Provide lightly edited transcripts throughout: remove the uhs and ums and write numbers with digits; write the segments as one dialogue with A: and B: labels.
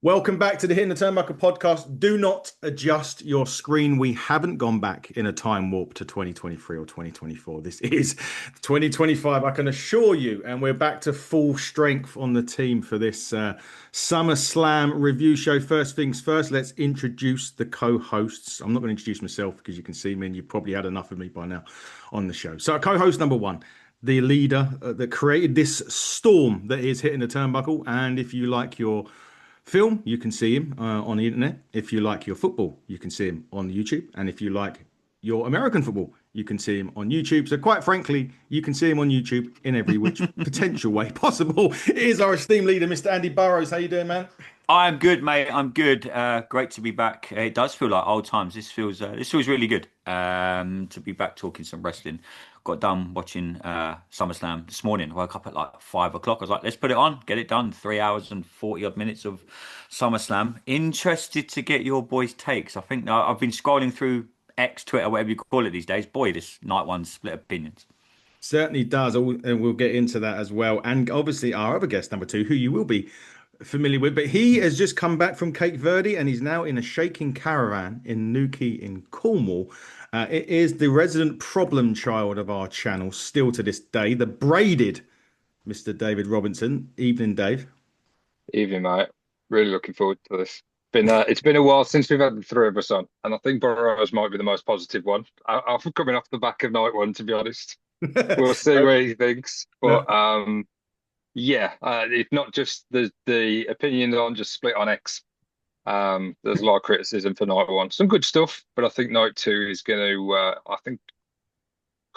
A: Welcome back to the Hitting the Turnbuckle podcast. Do not adjust your screen. We haven't gone back in a time warp to 2023 or 2024. This is 2025, I can assure you. And we're back to full strength on the team for this Summerslam review show. First things first, let's introduce the co-hosts. I'm not going to introduce myself because you can see me and you've probably had enough of me by now on the show. So, co-host number one, the leader that created this storm that is Hitting the Turnbuckle. And if you like your film, you can see him on the internet. If you like your football, you can see him on YouTube. And if you like your American football, you can see him on YouTube. So quite frankly, you can see him on YouTube in every which potential way possible. It is our esteemed leader, Mr. Andy Burrows. How you doing, man?
B: I'm good, mate. I'm good. Great to be back. It does feel like old times. This feels really good. To be back talking some wrestling. Got done watching SummerSlam this morning. Woke up at like 5 o'clock. I was like, let's put it on, get it done. 3 hours and 40 odd minutes of SummerSlam. Interested to get your boys' takes. I think I've been scrolling through X, Twitter, whatever you call it these days. Boy, this night one split opinions.
A: Certainly does. And we'll get into that as well. And obviously, our other guest, number two, who you will be familiar with, but he has just come back from Cape Verde and he's now in a shaking caravan in Newquay in Cornwall. It is the resident problem child of our channel, still to this day, the braided Mr. David Robinson. Evening, Dave.
C: Evening, mate. Really looking forward to this. It's been a while since we've had the three of us on, and I think Burrows might be the most positive one. After coming off the back of night one, to be honest, we'll see
A: No,
C: where he thinks.
A: no.
C: Yeah, it's not just the opinions on just split on X. There's a lot of criticism for night one. Some good stuff, but I think night two is going to, I think,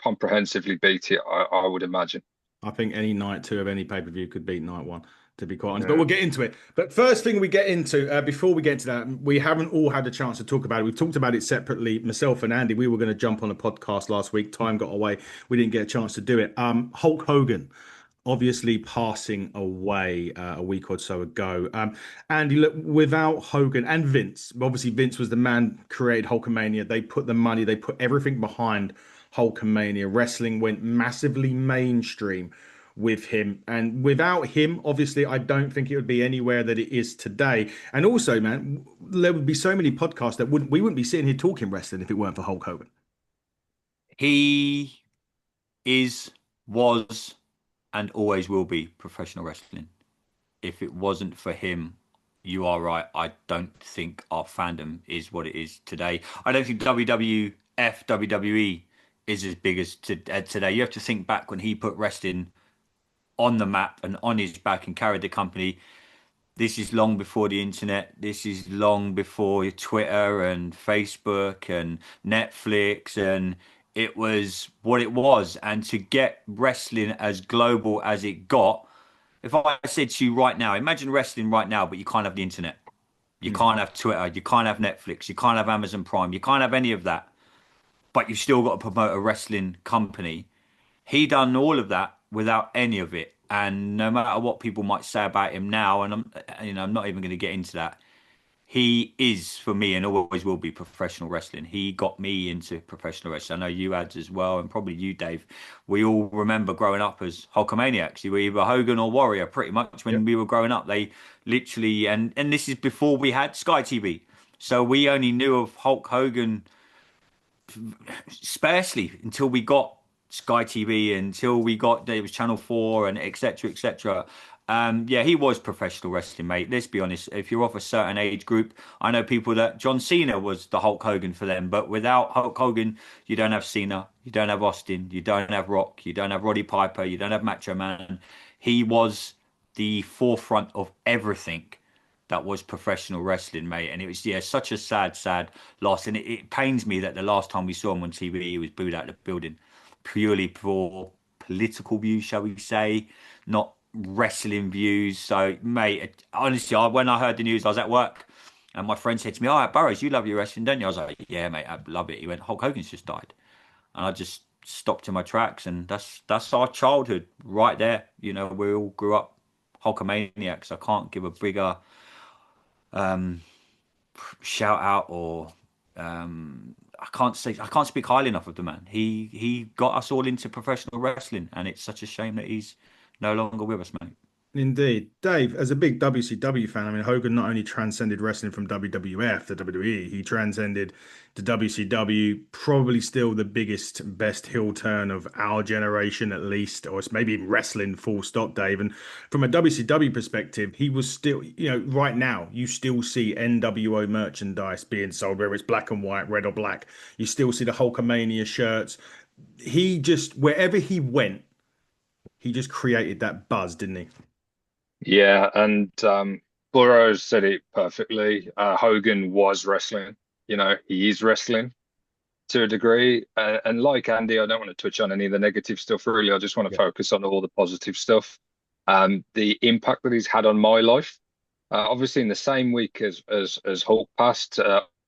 C: comprehensively beat it. I would imagine.
A: I think any night two of any pay-per-view could beat night one, to be quite honest. But
C: Yeah.
A: we'll get into it. But first thing we get into, before we get into that, we haven't all had a chance to talk about it. We've talked about it separately. Myself and Andy, we were going to jump on a podcast last week. Time got away. We didn't get a chance to do it. Hulk Hogan, obviously passing away a week or so ago. Andy, look, without Hogan and Vince, obviously Vince was the man who created Hulkamania. They put the money, they put everything behind Hulkamania. Wrestling went massively mainstream with him. And without him, obviously, I don't think it would be anywhere that it is today. And also, man, there would be so many podcasts that we wouldn't be sitting here talking wrestling if it weren't for Hulk Hogan.
B: He is, was, and always will be professional wrestling. If it wasn't for him, you are right. I don't think our fandom is what it is today. I don't think WWF, WWE is as big as today. You have to think back when he put wrestling on the map and on his back and carried the company. This is long before the internet. This is long before Twitter and Facebook and Netflix, and it was what it was. And to get wrestling as global as it got, if I said to you right now, imagine wrestling right now, but you can't have the internet. You
A: Mm.
B: can't have Twitter. You can't have Netflix. You can't have Amazon Prime. You can't have any of that. But you've still got to promote a wrestling company. He done all of that without any of it. And no matter what people might say about him now, and I'm not even going to get into that. He is for me and always will be professional wrestling. He got me into professional wrestling. I know you had as well, and probably you, Dave. We all remember growing up as Hulkamaniacs. You were either Hogan or Warrior, pretty much when
A: Yep.
B: we were growing up. They literally, and this is before we had Sky TV, so we only knew of Hulk Hogan sparsely until we got Sky TV, until we got there was Channel 4 and etc. etc. Yeah, he was professional wrestling, mate. Let's be honest. If you're of a certain age group, I know people that John Cena was the Hulk Hogan for them, but without Hulk Hogan, you don't have Cena, you don't have Austin, you don't have Rock, you don't have Roddy Piper, you don't have Macho Man. He was the forefront of everything that was professional wrestling, mate. And it was, yeah, such a sad, sad loss. And it pains me that the last time we saw him on TV, he was booed out of the building purely for political views, shall we say, not wrestling views. So, mate, honestly, when I heard the news, I was at work and my friend said to me, "Oh, Burrows, you love your wrestling, don't you?" I was like, "Yeah, mate, I love it." He went, "Hulk Hogan's just died." And I just stopped in my tracks. And that's our childhood right there. You know, we all grew up Hulkamaniacs. I can't give a bigger um, shout out or I can't speak highly enough of the man. He got us all into professional wrestling, and it's such a shame that he's no longer with us, mate.
A: Indeed. Dave, as a big WCW fan, I mean, Hogan not only transcended wrestling from WWF to WWE, he transcended to WCW, probably still the biggest, best heel turn of our generation, at least, or it's maybe even wrestling full stop, Dave. And from a WCW perspective, he was still, right now, you still see NWO merchandise being sold, whether it's black and white, red or black. You still see the Hulkamania shirts. He just, wherever he went, he just created that buzz, didn't he?
C: Yeah, and Burroughs said it perfectly. Hogan was wrestling. He is wrestling to a degree. And like Andy, I don't want to touch on any of the negative stuff really. I just want to
A: Yeah.
C: focus on all the positive stuff. The impact that he's had on my life. Obviously, in the same week as Hulk passed,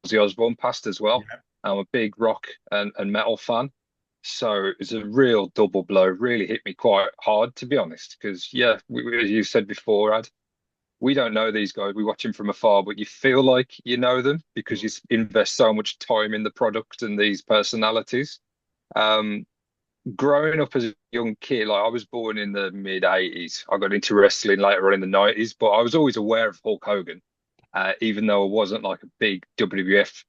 C: Ozzy Osbourne passed as well.
A: Yeah.
C: I'm a big rock and metal fan. So it's a real double blow. Really hit me quite hard, to be honest. Because yeah, as you said before, Ad, we don't know these guys. We watch them from afar, but you feel like you know them because you invest so much time in the product and these personalities. Um, Growing up as a young kid, like I was born in the mid 80s. I got into wrestling later on in the 90s, but I was always aware of Hulk Hogan, even though I wasn't like a big WWF.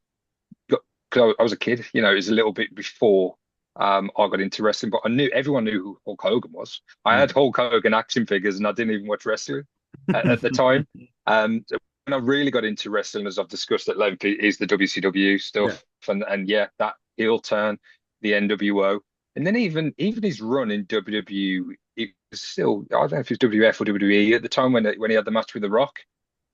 C: Cause I was a kid, it was a little bit before I got into wrestling, but I knew everyone knew who Hulk Hogan was. I had
A: Mm.
C: Hulk Hogan action figures and I didn't even watch wrestling at the time. When I really got into wrestling, as I've discussed at length, is the WCW
A: Yeah.
C: stuff, and yeah, that heel turn, the NWO, and then even his run in WWE, it was still I don't know if it was WF or WWE at the time when he had the match with The Rock.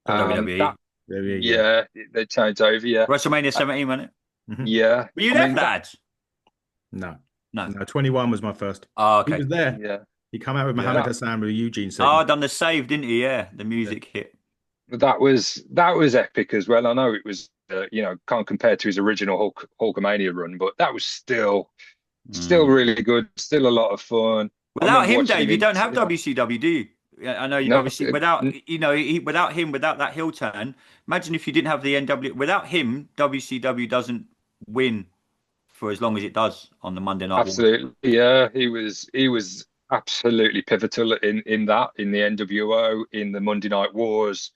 C: That
B: WWE.
A: Yeah.
C: yeah, they changed over, yeah,
B: WrestleMania
C: uh,
B: 17, wasn't it?
A: Mhm.
C: yeah.
B: Were you
C: I
B: there
C: mean
B: for
C: that,
B: that?
A: No,
B: No.
A: no, 21 was my first.
B: Oh,
A: He
B: okay.
A: was there.
C: yeah,
A: He come out with
B: Yeah.
A: Mohammed
C: that
A: Hassan with a Eugene
B: Oh,
A: segment.
B: done the save, didn't he? Yeah, the
A: Yeah.
B: music hit.
C: that was epic as well. I know it was can't compare to his original Hulkamania run, but that was still
B: Mm.
C: really good, still a lot of fun. I
B: Without
C: remember
B: him,
C: watching him
B: Dave, you
C: in
B: don't have
C: cinema.
B: WCW, do you? Yeah, I know you
C: No,
B: obviously without him, without that heel turn. Imagine if you didn't have the NW. Without him, WCW doesn't win for as long as it does on the Monday Night Wars.
C: absolutely, yeah, he was absolutely pivotal in the NWO, in the Monday Night Wars,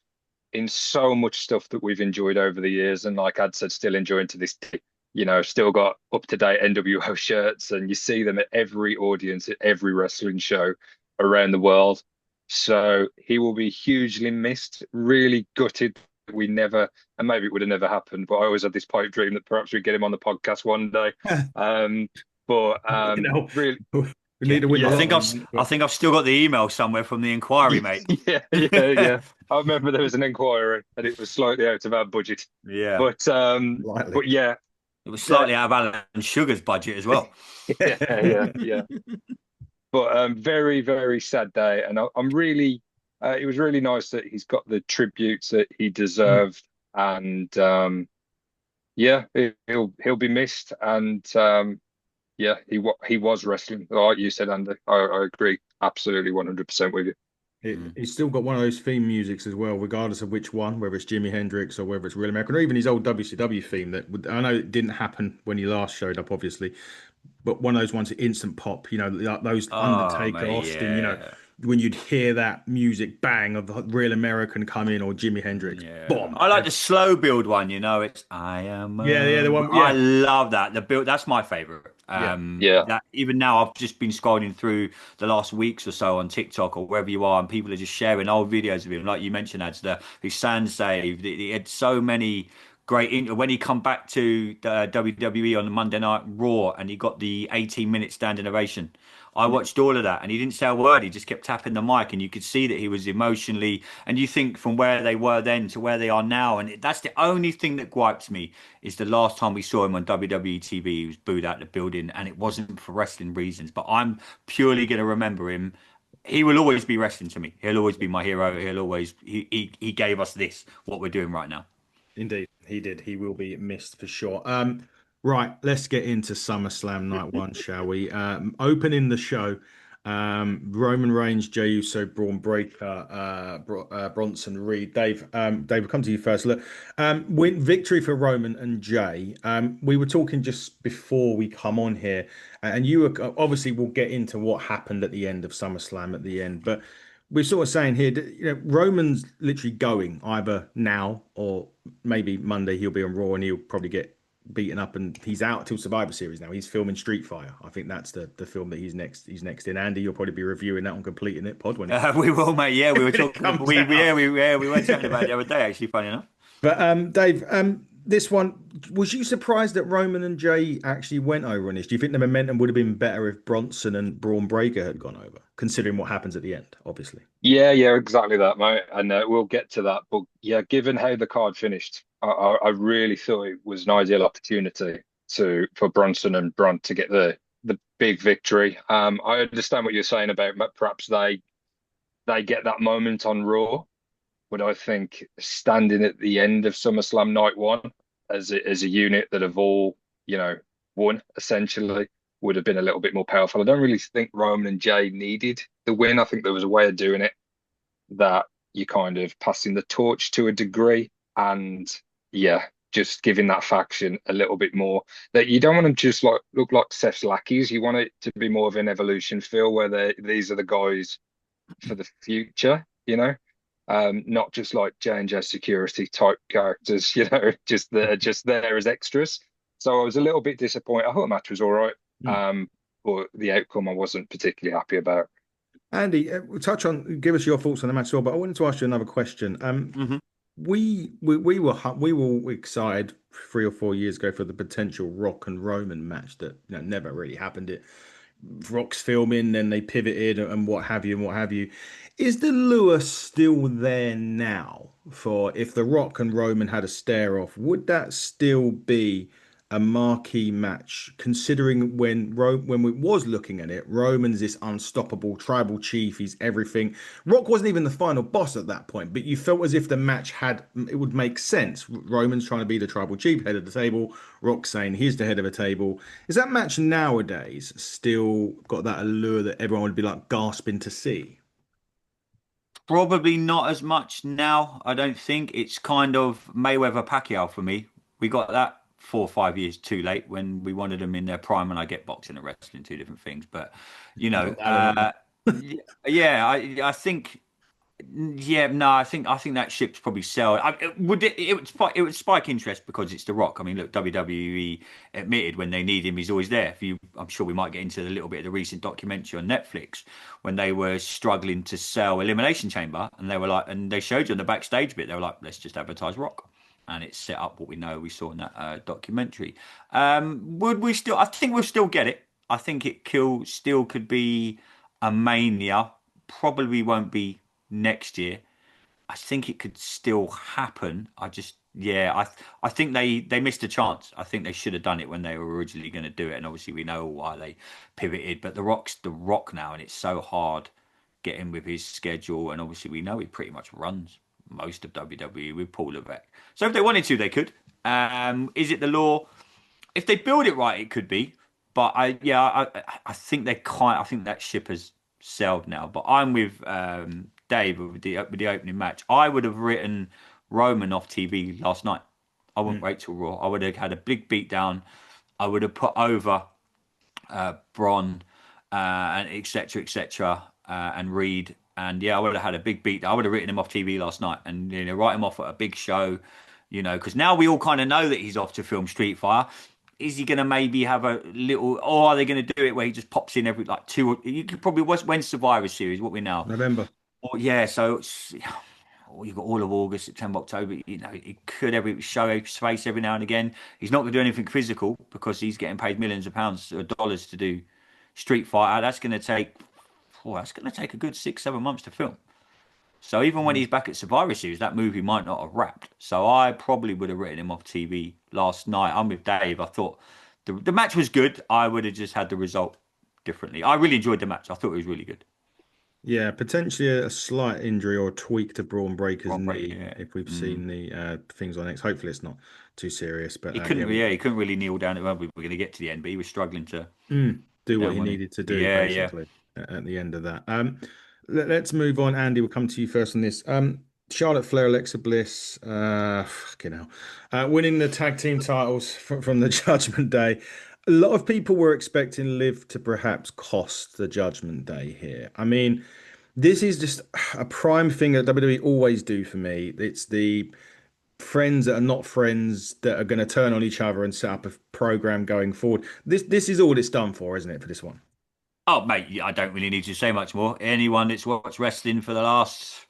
C: in so much stuff that we've enjoyed over the years, and like I'd said, still enjoying to this day. Still got up to date NWO shirts, and you see them at every audience, at every wrestling show around the world. So he will be hugely missed. Really gutted that we never, and maybe it would have never happened, but I always had this pipe dream that perhaps we'd get him on the podcast one day. Um, but
A: You know,
C: really,
A: we need
B: Yeah,
A: to win the
C: yeah,
A: lottery.
B: I think I've still got the email somewhere from the inquiry, mate.
C: yeah. I remember there was an inquiry and it was slightly out of our budget.
B: Yeah,
C: But
A: Lightly.
C: yeah,
B: it was
C: that
B: slightly out of Alan Sugar's budget as well.
C: yeah. But very, very sad day. And I'm really it was really nice that he's got the tributes that he
A: Mm.
C: deserved. And yeah, he'll be missed. And yeah, he was wrestling. Like you said, Andy. I agree absolutely 100% with you.
B: Mm.
A: He's still got one of those theme musics as well, regardless of which one, whether it's Jimi Hendrix or whether it's Real American, or even his old WCW theme. I know it didn't happen when he last showed up, obviously, but one of those ones, instant pop. Like those
B: Oh,
A: Undertaker,
B: mate,
A: Austin.
B: yeah.
A: When you'd hear that music bang of the Real American come in or Jimi Hendrix,
B: Yeah,
A: bomb.
B: I like the slow build one. It's I am.
A: Yeah, the one.
B: I
A: Yeah,
B: love that. The build. That's my favorite.
A: yeah.
C: Yeah.
B: That even now I've just been scrolling through the last weeks or so on TikTok or wherever you are, and people are just sharing old videos of him, like you mentioned, as the his sand save. He had so many great. When he come back to the WWE on the Monday Night Raw, and he got the 18-minute standing ovation. I watched all of that and he didn't say a word. He just kept tapping the mic and you could see that he was emotionally. And you think from where they were then to where they are now. And that's the only thing that gripes me is the last time we saw him on WWE TV, he was booed out the building and it wasn't for wrestling reasons. But I'm purely going to remember him. He will always be wrestling to me. He'll always be my hero. He gave us this, what we're doing right now.
A: Indeed, he did. He will be missed for sure. Right, let's get into SummerSlam Night One, shall we? Opening the show, Roman Reigns, Jey Uso, Braun Breaker, Bronson Reed. Dave, we'll come to you first. Look, win victory for Roman and Jey. We were talking just before we come on here, and you were obviously we'll get into what happened at the end of SummerSlam at the end, but we're sort of saying here, Roman's literally going either now or maybe Monday he'll be on Raw and he'll probably get beaten up and he's out till Survivor Series now. He's filming Street Fighter. I think that's the film that he's next in. Andy, you'll probably be reviewing that on Completing It Pod when
B: We will, mate. Yeah, we were
A: when it
B: talking.
A: comes out.
B: We were chatting about it the other day. Actually, funny enough.
A: But Dave, this one, was you surprised that Roman and Jay actually went over on this? Do you think the momentum would have been better if Bronson and Braun Breaker had gone over, considering what happens at the end, obviously?
C: Yeah, exactly that, mate. And we'll get to that. But yeah, given how the card finished, I really thought it was an ideal opportunity for Bronson and Braun to get the big victory. I understand what you're saying about perhaps they get that moment on Raw, but I think standing at the end of SummerSlam Night One as a unit that have all, won essentially would have been a little bit more powerful. I don't really think Roman and Jay needed the win. I think there was a way of doing it that you kind of passing the torch to a degree, and yeah, just giving that faction a little bit more. That you don't want to just like look like Seth's lackeys. You want it to be more of an evolution feel where these are the guys for the future, not just like J&J security type characters, just there as extras. So I was a little bit disappointed. I thought the match was all right,
A: Mm.
C: but the outcome I wasn't particularly happy about.
A: Andy, give us your thoughts on the match as well. But I wanted to ask you another question.
B: Hmm.
A: We were excited 3 or 4 years ago for the potential Rock and Roman match that never really happened. Rock's filming, then they pivoted and what have you and what have you. Is the lure still there now for if the Rock and Roman had a stare off? Would that still be a marquee match? Considering when we was looking at it, Roman's this unstoppable tribal chief. He's everything. Rock wasn't even the final boss at that point, but you felt as if the match it would make sense. Roman's trying to be the tribal chief, head of the table. Rock saying he's the head of the table. Is that match nowadays still got that allure that everyone would be like gasping to see?
B: Probably not as much now. I don't think it's kind of Mayweather Pacquiao for me. We got that 4 or 5 years too late when we wanted them in their prime, and I get boxing and wrestling, two different things. But you know,
A: Got that on them.
B: yeah, I think. Yeah, no, I think that ship's probably sailed. It would spike interest because it's The Rock. I mean, look, WWE admitted when they need him, he's always there. I'm sure we might get into a little bit of the recent documentary on Netflix when they were struggling to sell Elimination Chamber, and they were like, and they showed you on the backstage bit, they were like, let's just advertise Rock, and it set up what we saw in that documentary. Would we still? I think we'll still get it. I think still could be a mania. Probably won't be next year. I think it could still happen. Yeah, I think they missed a chance. I think they should have done it when they were originally going to do it, and obviously we know why they pivoted. But The Rock's The Rock now, and it's so hard getting with his schedule, and obviously we know he pretty much runs most of WWE with Paul Levesque. So if they wanted to, they could. Is it the law? If they build it right, it could be. But I think I think that ship has sailed now. But I'm with Dave with the opening match. I would have written Roman off TV last night. I wouldn't wait till Raw. I would have had a big beat down. I would have put over Braun and etc. And Reed. And yeah, I would have had a big beat. I would have written him off TV last night and write him off at a big show. Because now we all kind of know that he's off to film Street Fighter. Is he going to maybe have a little, or are they going to do it where he just pops in every like two? You could probably when's Survivor Series? What we now?
A: November.
B: Oh, yeah, so you've got all of August, September, October. He could every show his face every now and again. He's not going to do anything physical because he's getting paid millions of pounds or dollars to do Street Fighter. That's going to take a good 6, 7 months to film. So even when he's back at Survivor Series, that movie might not have wrapped. So I probably would have written him off TV last night. I'm with Dave. I thought the match was good. I would have just had the result differently. I really enjoyed the match. I thought it was really good.
A: Yeah, potentially a slight injury or a tweak to Braun Breaker's
B: Braun Breaker,
A: knee
B: yeah.
A: if we've seen the things on X. Hopefully, it's not too serious. But
B: He couldn't, he couldn't really kneel down. Well, we were going to get to the end, but he was struggling to
A: do what
B: down,
A: he
B: wasn't
A: needed to do
B: Yeah, yeah.
A: basically at the end of that. Let's move on. Andy, we'll come to you first on this. Charlotte Flair, Alexa Bliss, fucking hell, winning the tag team titles from the Judgment Day. A lot of people were expecting Liv to perhaps cost the Judgment Day here. I mean, This is just a prime thing that WWE always do for me. It's the friends that are not friends that are going to turn on each other and set up a program going forward. This is all it's done for, isn't it, for this one?
B: Oh, mate, yeah, I don't really need to say much more. Anyone that's watched wrestling for the last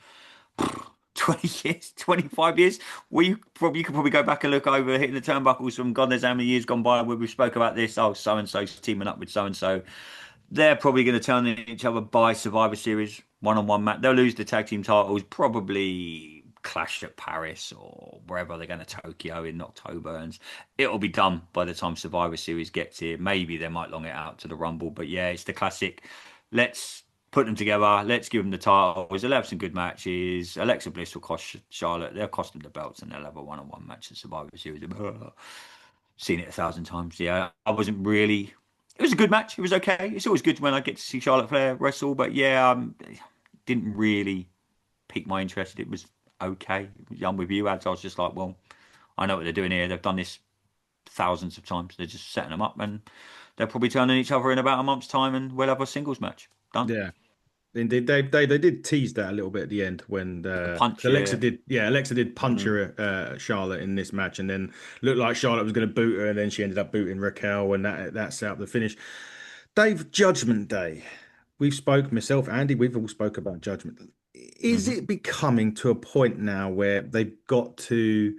B: 20 years, 25 years, you could probably go back and look over hitting the turnbuckles from God knows how many years gone by where we spoke about this. Oh, so and so's teaming up with so and so. They're probably going to turn on each other by Survivor Series one-on-one match. They'll lose the tag team titles, probably clash at Paris or wherever they're going to Tokyo in October, and it'll be done by the time Survivor Series gets here. Maybe they might long it out to the Rumble, but yeah, it's the classic. Let's put them together. Let's give them the titles. They'll have some good matches. Alexa Bliss will cost Charlotte. They'll cost them the belts, and they'll have a one-on-one match at Survivor Series. Seen it 1,000 times. Yeah, I wasn't really. It was a good match. It was okay. It's always good when I get to see Charlotte Flair wrestle, but yeah, didn't really pique my interest. It was okay. I'm with you, Ads. I was just like, well, I know what they're doing here. They've done this thousands of times. They're just setting them up, and they'll probably turn on each other in about a month's time, and we'll have a singles match. Done.
A: Yeah. Indeed, they did tease that a little bit at the end when
B: The punch,
A: Alexa
B: yeah.
A: did, yeah, Alexa did punch
B: Mm.
A: her Charlotte in this match, and then looked like Charlotte was going to boot her, and then she ended up booting Raquel, and that set up the finish. Dave, Judgment Day. We've spoke myself, Andy. We've all spoke about Judgment. Is
B: hmm
A: it becoming to a point now where they've got to?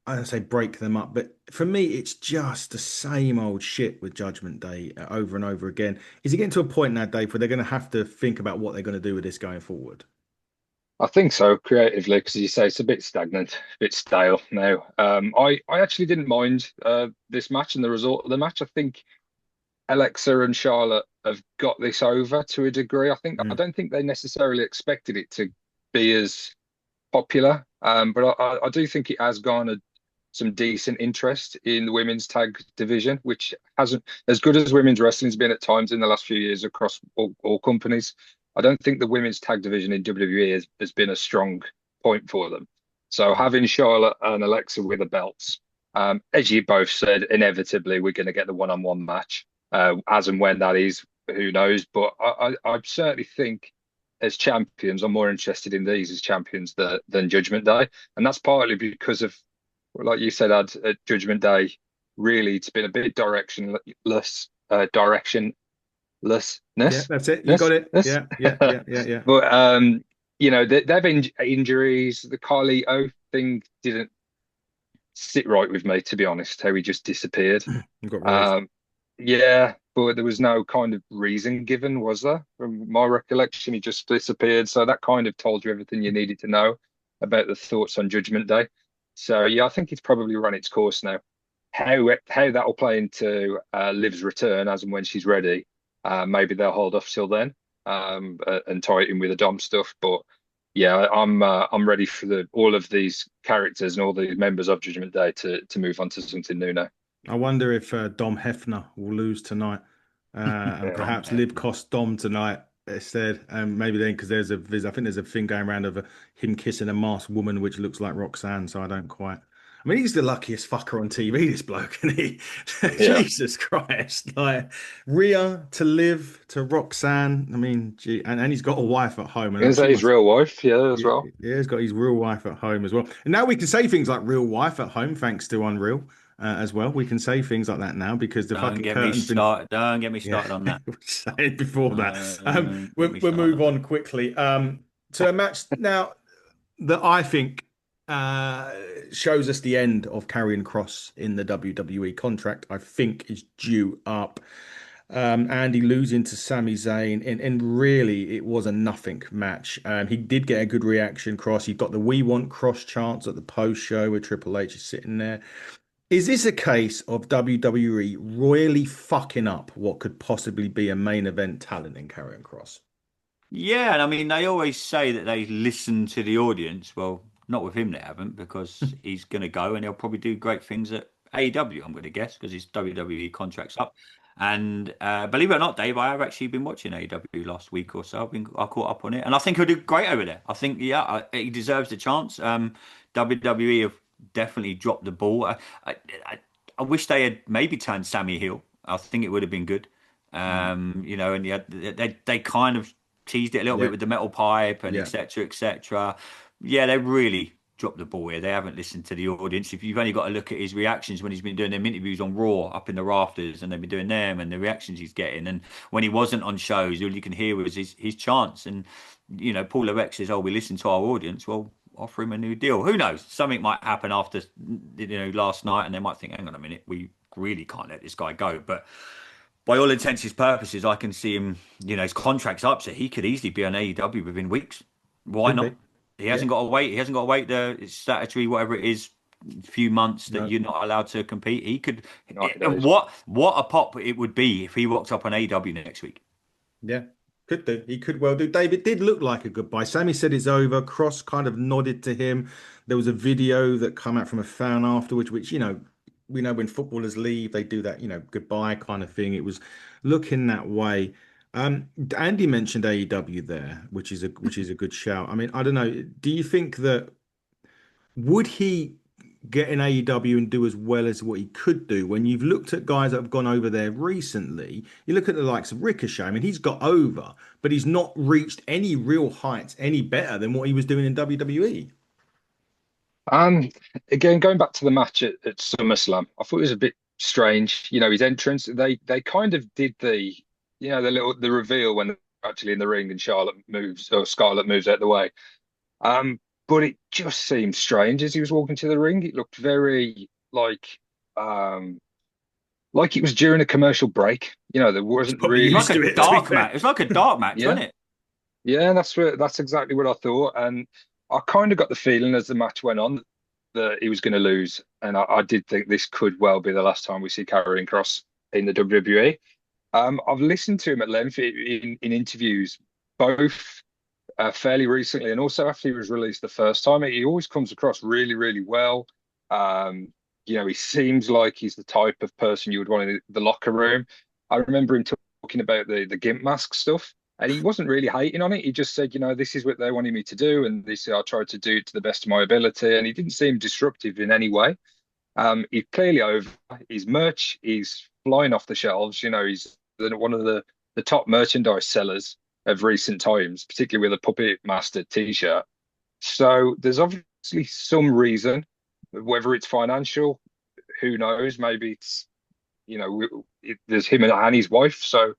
A: I don't say break them up, but for me, it's just the same old shit with Judgment Day over and over again. Is it getting to a point now, Dave, where they're going to have to think about what they're going to do with this going forward?
C: I think so, creatively, because you say it's a bit stagnant, a bit stale now. I actually didn't mind this match and the result of the match. I think Alexa and Charlotte have got this over to a degree. I
A: Mm.
C: don't think they necessarily expected it to be as popular, but I do think it has garnered some decent interest in the women's tag division, which hasn't, as good as women's wrestling's been at times in the last few years across all companies. I don't think the women's tag division in WWE has been a strong point for them. So having Charlotte and Alexa with the belts, as you both said, inevitably we're going to get the one-on-one match. As and when that is, who knows? But I certainly think as champions, I'm more interested in these as champions than Judgment Day, and that's partly because of, like you said, at Judgment Day, really it's been a bit
A: Yeah,
C: directionlessness.
A: that's it. You got
C: Ness,
A: it.
C: ness.
A: Yeah, yeah, yeah, yeah, yeah.
C: But they've been injuries. The Carly O thing didn't sit right with me, to be honest. How he just disappeared.
A: You got released.
C: Um, yeah, but there was no kind of reason given, was there? From my recollection, he just disappeared. So that kind of told you everything you needed to know about the thoughts on Judgment Day. So yeah, I think it's probably run its course now. How that will play into Liv's return as and when she's ready, maybe they'll hold off till then, and tie it in with the Dom stuff. But yeah, I'm ready for all of these characters and all the members of Judgment Day to move on to something new now.
A: I wonder if Dom Hefner will lose tonight, and
C: Yeah.
B: Dom
A: perhaps Liv
B: Hefner.
A: cost Dom tonight instead. And maybe then because I think there's a thing going around of him kissing a masked woman, which looks like Roxanne. So I don't quite. I mean, he's the luckiest fucker on TV, this bloke, isn't he?
C: Yeah.
A: Jesus Christ! Like Rhea to Liv to Roxanne. I mean, gee, and he's got a wife at home, and
C: Is
A: she
C: that his
A: must.
C: real wife? Yeah, as
A: Yeah,
C: well.
A: yeah, he's got his real wife at home as well. And now we can say things like real wife at home thanks to Unreal as well. We can say things like that now because the
B: Don't
A: fucking
B: get me
A: curtain's been.
B: started. Don't get me
A: Yeah,
B: started on that.
A: we said before that.
B: Get me
A: We'll
B: started
A: move
B: on that.
A: on quickly to a match now that I think shows us the end of Karrion Cross in the WWE contract. I think is due up. Andy losing to Sami Zayn, and really it was a nothing match. He did get a good reaction. Cross, he got the "We Want Cross" chants at the post show where Triple H is sitting there. Is this a case of WWE royally fucking up what could possibly be a main event talent in Karrion Cross?
B: Yeah, and I mean they always say that they listen to the audience. Well, not with him they haven't because he's going to go and he'll probably do great things at AEW. I'm going to guess because his WWE contract's up. And believe it or not, Dave, I have actually been watching AEW last week or so. I caught up on it, and I think he'll do great over there. I think he deserves the chance. WWE have definitely dropped the ball. I, I wish they had maybe turned Sammy heel. I think it would have been good. And yeah, they kind of teased it a little
A: Yeah.
B: bit with the metal pipe and
A: Yeah.
B: etc. etc. Yeah, they really dropped the ball here. They haven't listened to the audience. If you've only got to look at his reactions when he's been doing them interviews on Raw up in the rafters, and they've been doing them and the reactions he's getting, and when he wasn't on shows, all you can hear was his chants. And Paul Levesque says, "Oh, we listen to our audience." Well, offer him a new deal. Who knows? Something might happen after last night, and they might think, "Hang on a minute, we really can't let this guy go." But by all intents and purposes, I can see him. His contract's up, so he could easily be on AEW within weeks. Why
A: Could
B: not?
A: be.
B: He
A: Yeah.
B: hasn't got to wait. He hasn't got to wait the statutory, whatever it is, few months that
A: No.
B: you're not allowed to compete. He could.
C: Not
B: And
C: those.
B: what a pop it would be if he walked up on AEW next week.
A: Yeah. Could do. He could well do. David did look like a goodbye. Sammy said it's over. Cross kind of nodded to him. There was a video that come out from a fan afterwards, which, we know when footballers leave, they do that, goodbye kind of thing. It was looking that way. Andy mentioned AEW there, which is a good shout. I mean, I don't know. Do you think that would he get in AEW and do as well as what he could do when you've looked at guys that have gone over there recently? You look at the likes of Ricochet. I mean, he's got over, but he's not reached any real heights any better than what he was doing in WWE.
C: Um, Again, going back to the match at SummerSlam, I thought it was a bit strange. His entrance. They kind of did the reveal when they're actually in the ring and Scarlett moves out the way. Um, but it just seemed strange as he was walking to the ring. It looked very um like it was during a commercial break. There
A: He's
C: wasn't
A: probably
B: It's
C: really.
B: like
A: used to
B: a
A: it, to be
B: dark
A: fair.
B: match. It's like a dark match,
C: Yeah,
B: wasn't it?
C: yeah, that's exactly what I thought. And I kind of got the feeling as the match went on that he was going to lose. And I did think this could well be the last time we see Karrion Kross in the WWE. I've listened to him at length in interviews, both fairly recently and also after he was released the first time. He always comes across really, really well. Um, he seems like he's the type of person you would want in the locker room. I remember him talking about the gimp mask stuff, and he wasn't really hating on it. He just said, this is what they wanted me to do, and this I tried to do it to the best of my ability. And he didn't seem disruptive in any way. He's clearly over. His merch is flying off the shelves. He's one of the top merchandise sellers of recent times, particularly with a Puppet Master t-shirt. So there's obviously some reason, whether it's financial, who knows? Maybe it's, there's him and his wife. So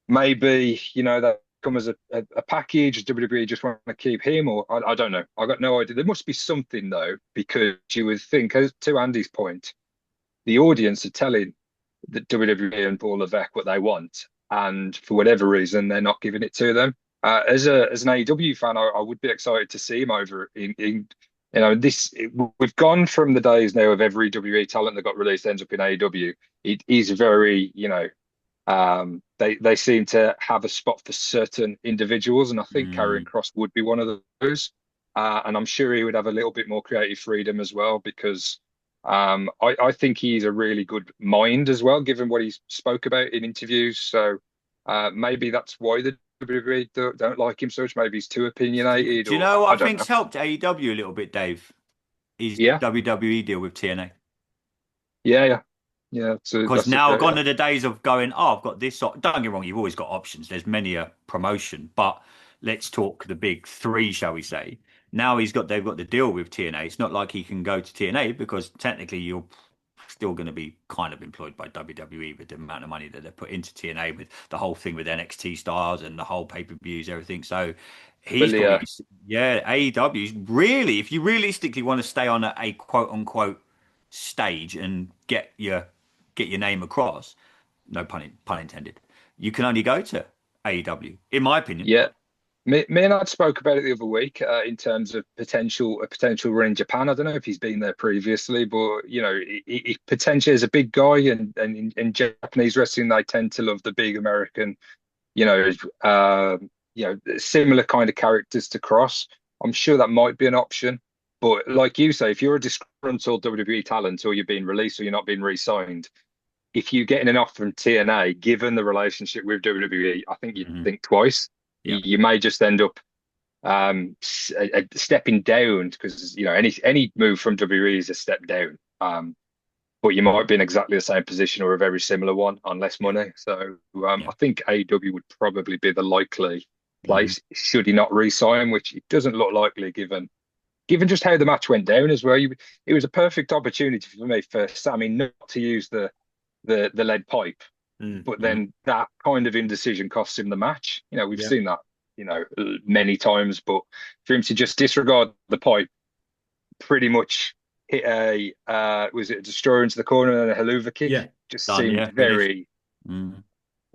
C: maybe, that come as a package. WWE just want to keep him, or I don't know. I got no idea. There must be something though, because you would think, to Andy's point, the audience are telling the WWE and Paul Levesque what they want, and for whatever reason, they're not giving it to them. As an AEW fan, I would be excited to see him over in we've gone from the days now of every WWE talent that got released ends up in AEW. It is very, they seem to have a spot for certain individuals, and I think Karrion
B: Mm.
C: Kross would be one of those. And I'm sure he would have a little bit more creative freedom as well, because I think he's a really good mind as well, given what he spoke about in interviews. So maybe that's why the WWE don't like him so much. Maybe he's too opinionated,
B: Do you
C: or
B: know
C: I
B: what I
C: don't know.
B: think's helped AEW a little bit, Dave? His
C: Yeah,
B: WWE deal with TNA.
C: yeah, yeah, yeah. So
B: Because
C: that's
B: now
C: okay.
B: gone
C: Yeah,
B: are the days of going, oh, I've got this. Don't get me wrong, you've always got options. There's many a promotion, but let's talk the big three, shall we say? Now they've got the deal with TNA. It's not like he can go to TNA because technically you're still going to be kind of employed by WWE with the amount of money that they put into TNA with the whole thing with NXT stars and the whole pay-per-views, everything. So he's
C: but
B: probably, yeah, AEW is really, if you realistically want to stay on a quote unquote stage and get your name across, no pun intended, you can only go to AEW, in my opinion.
C: yeah. Me and I spoke about it the other week in terms of a potential run in Japan. I don't know if he's been there previously, but he potentially is a big guy, and in Japanese wrestling they tend to love the big American, you know, similar kind of characters to Cross. I'm sure that might be an option, but like you say, if you're a disgruntled WWE talent, or you're being released, or you're not being re-signed, if you're getting an offer from TNA, given the relationship with WWE, I think you'd
B: Hmm.
C: think twice.
B: Yeah.
C: You may just end up stepping down, because any move from WWE is a step down. But you might be in exactly the same position or a very similar one on less
B: Yeah.
C: money. So
B: Yeah.
C: I think AEW would probably be the likely.
A: Hmm.
C: place should he not re-sign, which it doesn't look likely given just how the match went down as well. It was a perfect opportunity for me for Sammy not to use the lead pipe, but
A: Mm.
C: then that kind of indecision costs him the match. We've
A: Yeah.
C: seen that, many times, but for him to just disregard the pipe, pretty much hit was it a destroyer into the corner and a haluva kick?
A: Yeah.
C: Just
B: Done,
C: seemed
B: yeah, finished.
C: very,
B: Mm.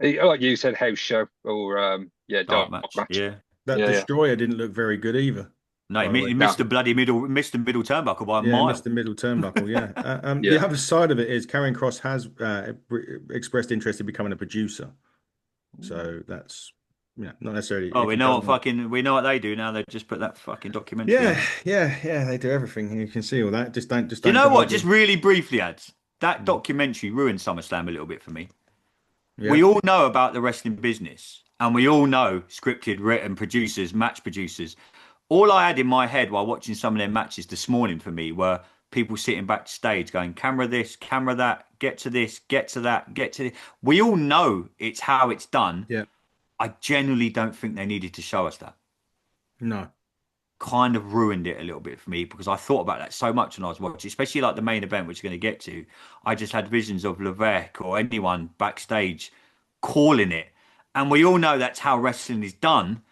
C: like you said, house show or yeah,
B: Dark
C: dark
B: match,
C: match.
B: yeah.
A: That
C: Yeah, yeah.
A: destroyer didn't look very good either,
B: No,
A: by the way.
B: he
C: No,
B: missed the bloody missed the middle turnbuckle by a
A: Yeah, missed
B: mile.
A: the middle turnbuckle. Yeah. The
C: yeah.
A: other side of it is Karrion Cross has expressed interest in becoming a producer. So that's, not necessarily
B: Oh,
A: if he doesn't want.
B: we know what they do now. They just put that fucking documentary
A: Yeah,
B: out.
A: yeah. They do everything. You can see all that. Just
B: Do you
A: don't
B: know
A: go
B: what?
A: over.
B: Just really briefly, ads. That
A: Mm.
B: documentary ruined SummerSlam a little bit for me.
A: Yeah,
B: We all know about the wrestling business, and we all know scripted, written producers, match producers. All I had in my head while watching some of their matches this morning for me were people sitting backstage going, camera this, camera that, get to this, get to that, get to this. We all know it's how it's done.
A: yeah.
B: I genuinely don't think they needed to show us that.
A: No.
B: Kind of ruined it a little bit for me because I thought about that so much when I was watching, especially like the main event, which we're going to get to. I just had visions of Levesque or anyone backstage calling it. And we all know that's how wrestling is done.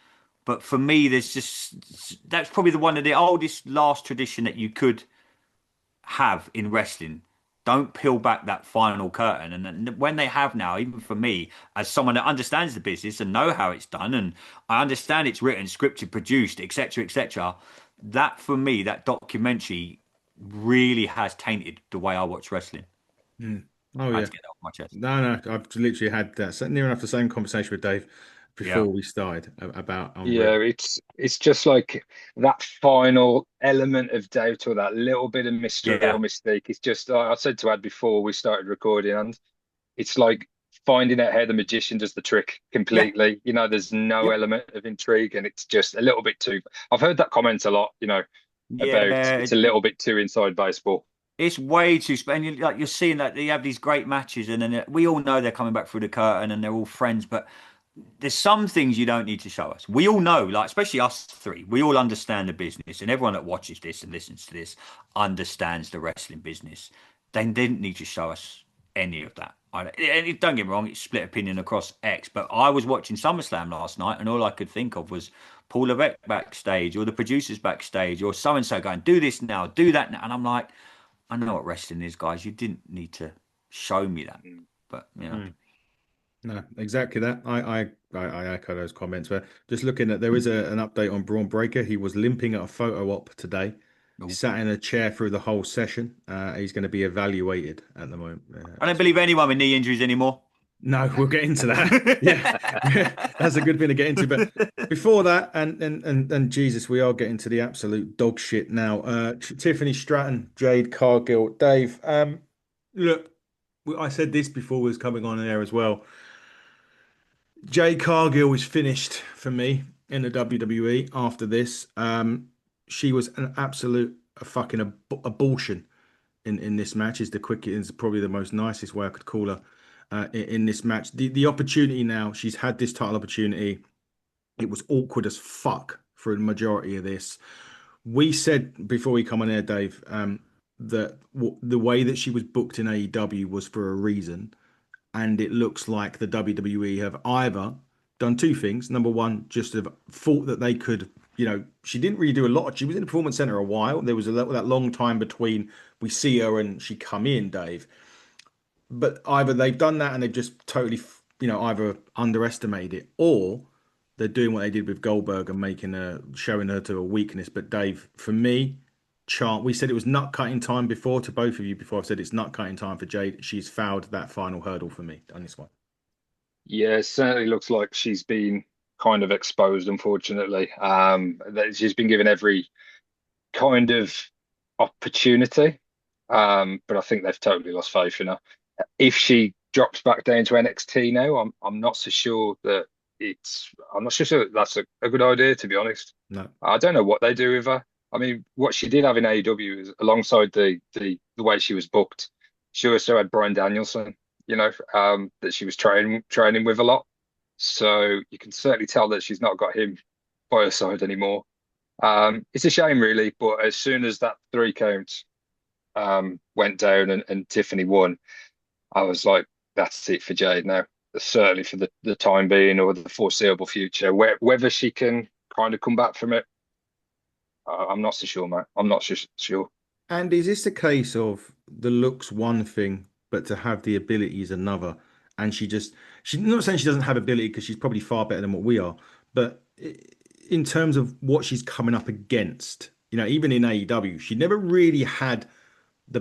B: But for me, that's probably the one of the oldest last tradition that you could have in wrestling. Don't peel back that final curtain. And when they have now, even for me, as someone that understands the business and know how it's done, and I understand it's written, scripted, produced, etc., etc., that for me, that documentary really has tainted the way I watch wrestling.
A: Mm. Oh
B: I had
A: yeah.
B: to get that off my chest.
A: No. I've literally had near enough the same conversation with Dave
B: Yeah,
A: before we started about
C: Yeah,
A: Unreal.
C: it's just like that final element of doubt or that little bit of mystery
B: yeah,
C: or mistake. It's just I said to Ad before we started recording, and it's like finding out how the magician does the trick
A: Yeah.
C: completely. There's no
A: Yeah.
C: element of intrigue, and it's just a little bit too. I've heard that comment a lot, about
B: yeah.
C: it's a little bit too inside baseball.
B: It's way too and you're seeing that they have these great matches, and then we all know they're coming back through the curtain and they're all friends, but there's some things you don't need to show us. We all know, like especially us three, we all understand the business, and everyone that watches this and listens to this understands the wrestling business. They didn't need to show us any of that. Don't get me wrong, it's split opinion across X, but I was watching SummerSlam last night, and all I could think of was Paul Levesque backstage, or the producers backstage, or so and so going, "Do this now, do that now," and I'm like, I know what wrestling is, guys. You didn't need to show me that,
C: Mm.
B: but
A: Mm. No, exactly that. I echo those comments. But just looking at, there is an update on Braun Breaker. He was limping at a photo op today. He
B: no.
A: sat in a chair through the whole session. He's going to be evaluated at the moment.
B: I don't believe anyone with knee injuries anymore.
A: No, we'll get into that. Yeah, that's a good thing to get into. But before that, and Jesus, we are getting to the absolute dog shit now. Tiffany Stratton, Jade Cargill, Dave. Look, I said this before we was coming on air as well. Jade Cargill is finished for me in the WWE after this. She was an absolute fucking abortion in this match. Is probably the most nicest way I could call her in this match. The opportunity now, she's had this title opportunity. It was awkward as fuck for the majority of this. We said before we come on air, Dave, that the way that she was booked in AEW was for a reason, and it looks like the WWE have either done two things. Number one, just have thought that they could, she didn't really do a lot. She was in the Performance Center a while. There was that long time between we see her and she come in, Dave. But either they've done that and they've just totally, either underestimated it, or they're doing what they did with Goldberg and showing her to a weakness. But Dave, for me, we said it was nut cutting time before to both of you. Before I've said it's nut cutting time for Jade. She's fouled that final hurdle for me on this one.
C: Yeah, it certainly looks like she's been kind of exposed, unfortunately. That she's been given every kind of opportunity. But I think they've totally lost faith in her. If she drops back down to NXT now, I'm not so sure that I'm not so sure that that's a good idea, to be honest.
A: No.
C: I don't know what they do with her. I mean, what she did have in AEW is alongside the way she was booked, she also had Bryan Danielson, that she was training with a lot. So you can certainly tell that she's not got him by her side anymore. It's a shame, really, but as soon as that 3 count went down and Tiffany won, I was like, that's it for Jade now. Certainly for the time being or the foreseeable future. Whether she can kind of come back from it, I'm not so sure, mate. I'm not so sure.
A: And is this a case of the looks one thing, but to have the ability is another? And she's not saying she doesn't have ability because she's probably far better than what we are, but in terms of what she's coming up against, even in AEW, she never really had the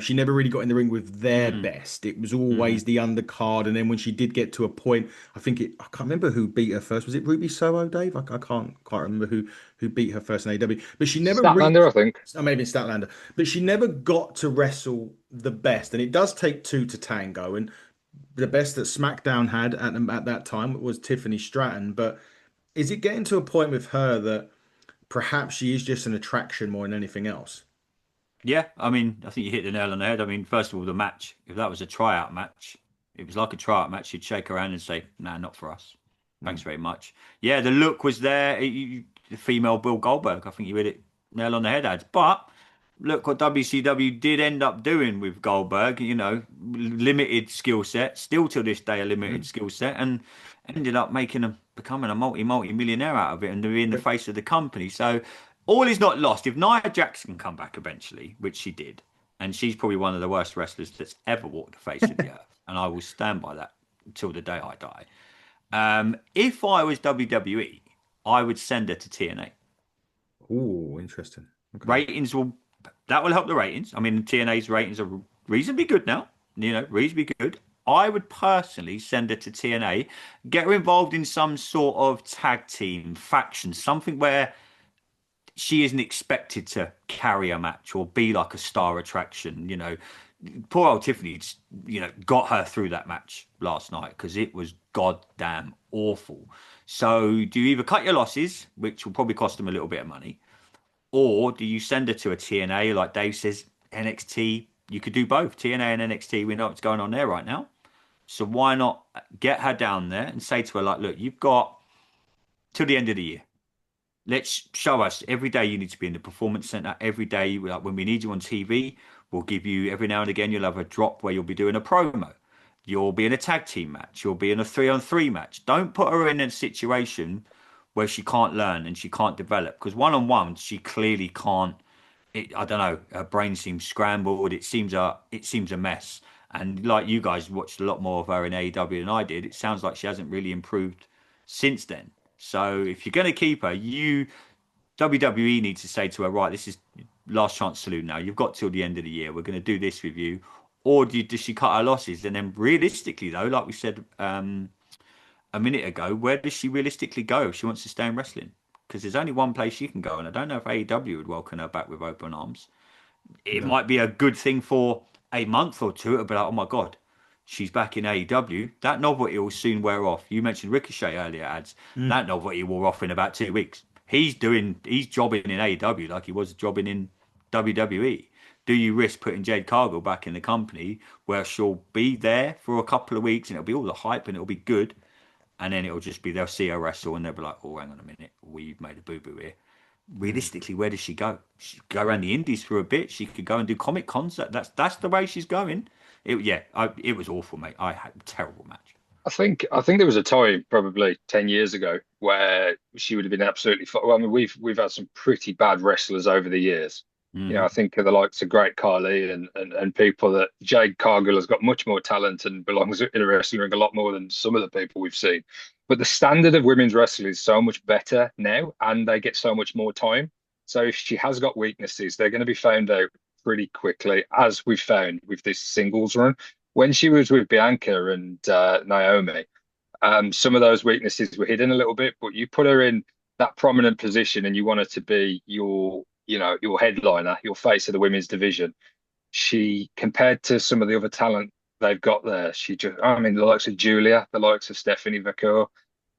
A: she never really got in the ring with their
B: Mm,
A: best. It was
B: hmm
A: always the undercard. And then when she did get to a point, I can't remember who beat her first. Was it Ruby Soho, Dave? I can't quite remember who beat her first in AEW. But she never
C: Statlander,
A: reached,
C: I think.
A: oh, maybe it's Statlander, but she never got to wrestle the best. And it does take two to tango. And the best that SmackDown had at that time was Tiffany Stratton. But is it getting to a point with her that perhaps she is just an attraction more than anything else?
B: Yeah, I mean, I think you hit the nail on the head. I mean, first of all, the match, if that was a tryout match, it was like a tryout match, you'd shake her hand and say, nah, not for us. Thanks very much. Yeah, the look was there. The female Bill Goldberg, I think you hit it nail on the head, ads. But look what WCW did end up doing with Goldberg, limited skill set, still to this day, a limited
A: Mm.
B: skill set, and ended up becoming a multi-millionaire out of it and being the face of the company. So, all is not lost. If Nia Jax can come back eventually, which she did, and she's probably one of the worst wrestlers that's ever walked the face of the earth, and I will stand by that until the day I die. If I was WWE, I would send her to TNA.
A: Oh, interesting. Okay.
B: Ratings will that will help the ratings. I mean, TNA's ratings are reasonably good now. Reasonably good. I would personally send her to TNA, get her involved in some sort of tag team faction, something where she isn't expected to carry a match or be like a star attraction. Poor old Tiffany, got her through that match last night because it was goddamn awful. So do you either cut your losses, which will probably cost them a little bit of money, or do you send her to a TNA like Dave says, NXT? You could do both, TNA and NXT. We know what's going on there right now. So why not get her down there and say to her, like, look, you've got till the end of the year. Let's show us every day you need to be in the performance center. Every day, like when we need you on TV, we'll give you every now and again, you'll have a drop where you'll be doing a promo. You'll be in a tag team match. You'll be in a 3-on-3 match. Don't put her in a situation where she can't learn and she can't develop because one-on-one, she clearly can't. I don't know. Her brain seems scrambled. It seems a mess. And like you guys watched a lot more of her in AEW than I did, it sounds like she hasn't really improved since then. So if you're going to keep her, WWE needs to say to her, right, this is last chance saloon now. You've got till the end of the year. We're going to do this with you. Or does she cut her losses? And then realistically, though, like we said a minute ago, where does she realistically go if she wants to stay in wrestling? Because there's only one place she can go, and I don't know if AEW would welcome her back with open arms. It
A: No.
B: might be a good thing for a month or two. It'll be like, oh my God, she's back in AEW. That novelty will soon wear off. You mentioned Ricochet earlier, ads.
A: Mm.
B: That novelty wore off in about 2 weeks. He's jobbing in AEW like he was jobbing in WWE. Do you risk putting Jade Cargill back in the company where she'll be there for a couple of weeks and it'll be all the hype and it'll be good, and then it'll just be they'll see her wrestle and they'll be like, oh, hang on a minute, we've made a boo boo here.
A: Mm.
B: Realistically, where does she go? She could go around the Indies for a bit. She could go and do comic cons. That's the way she's going. It was awful, mate. I had a terrible match.
C: I think there was a time probably 10 years ago where she would have been absolutely fine. Well, I mean, we've had some pretty bad wrestlers over the years. I
B: Hmm
C: think of the likes of Great Khali and people that Jade Cargill has got much more talent and belongs in a wrestling ring a lot more than some of the people we've seen. But the standard of women's wrestling is so much better now, and they get so much more time. So if she has got weaknesses, they're going to be found out pretty quickly, as we've found with this singles run. When she was with Bianca and Naomi, some of those weaknesses were hidden a little bit, but you put her in that prominent position and you want her to be your headliner, your face of the women's division. She, compared to some of the other talent they've got there, I mean, the likes of Julia, the likes of Stephanie Vacour,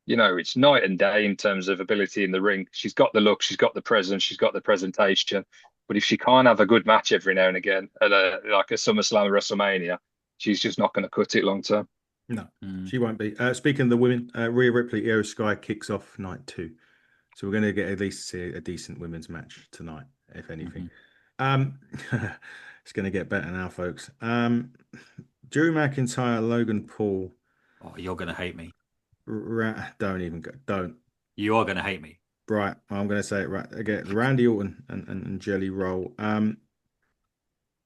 C: it's night and day in terms of ability in the ring. She's got the look, she's got the presence, she's got the presentation. But if she can't have a good match every now and again at like a SummerSlam or WrestleMania, she's just not going to cut it long term.
A: No,
B: Mm.
A: she won't be. Speaking of the women, Rhea Ripley, Io Sky kicks off night 2. So we're going to get at least see a decent women's match tonight, if anything.
B: Mhm.
A: Um, it's going to get better now, folks. Drew McIntyre, Logan Paul.
B: Oh, you're gonna hate me.
A: Don't even go. Don't.
B: You are gonna hate me.
A: Right. I'm going to say it right again. Randy Orton and Jelly Roll.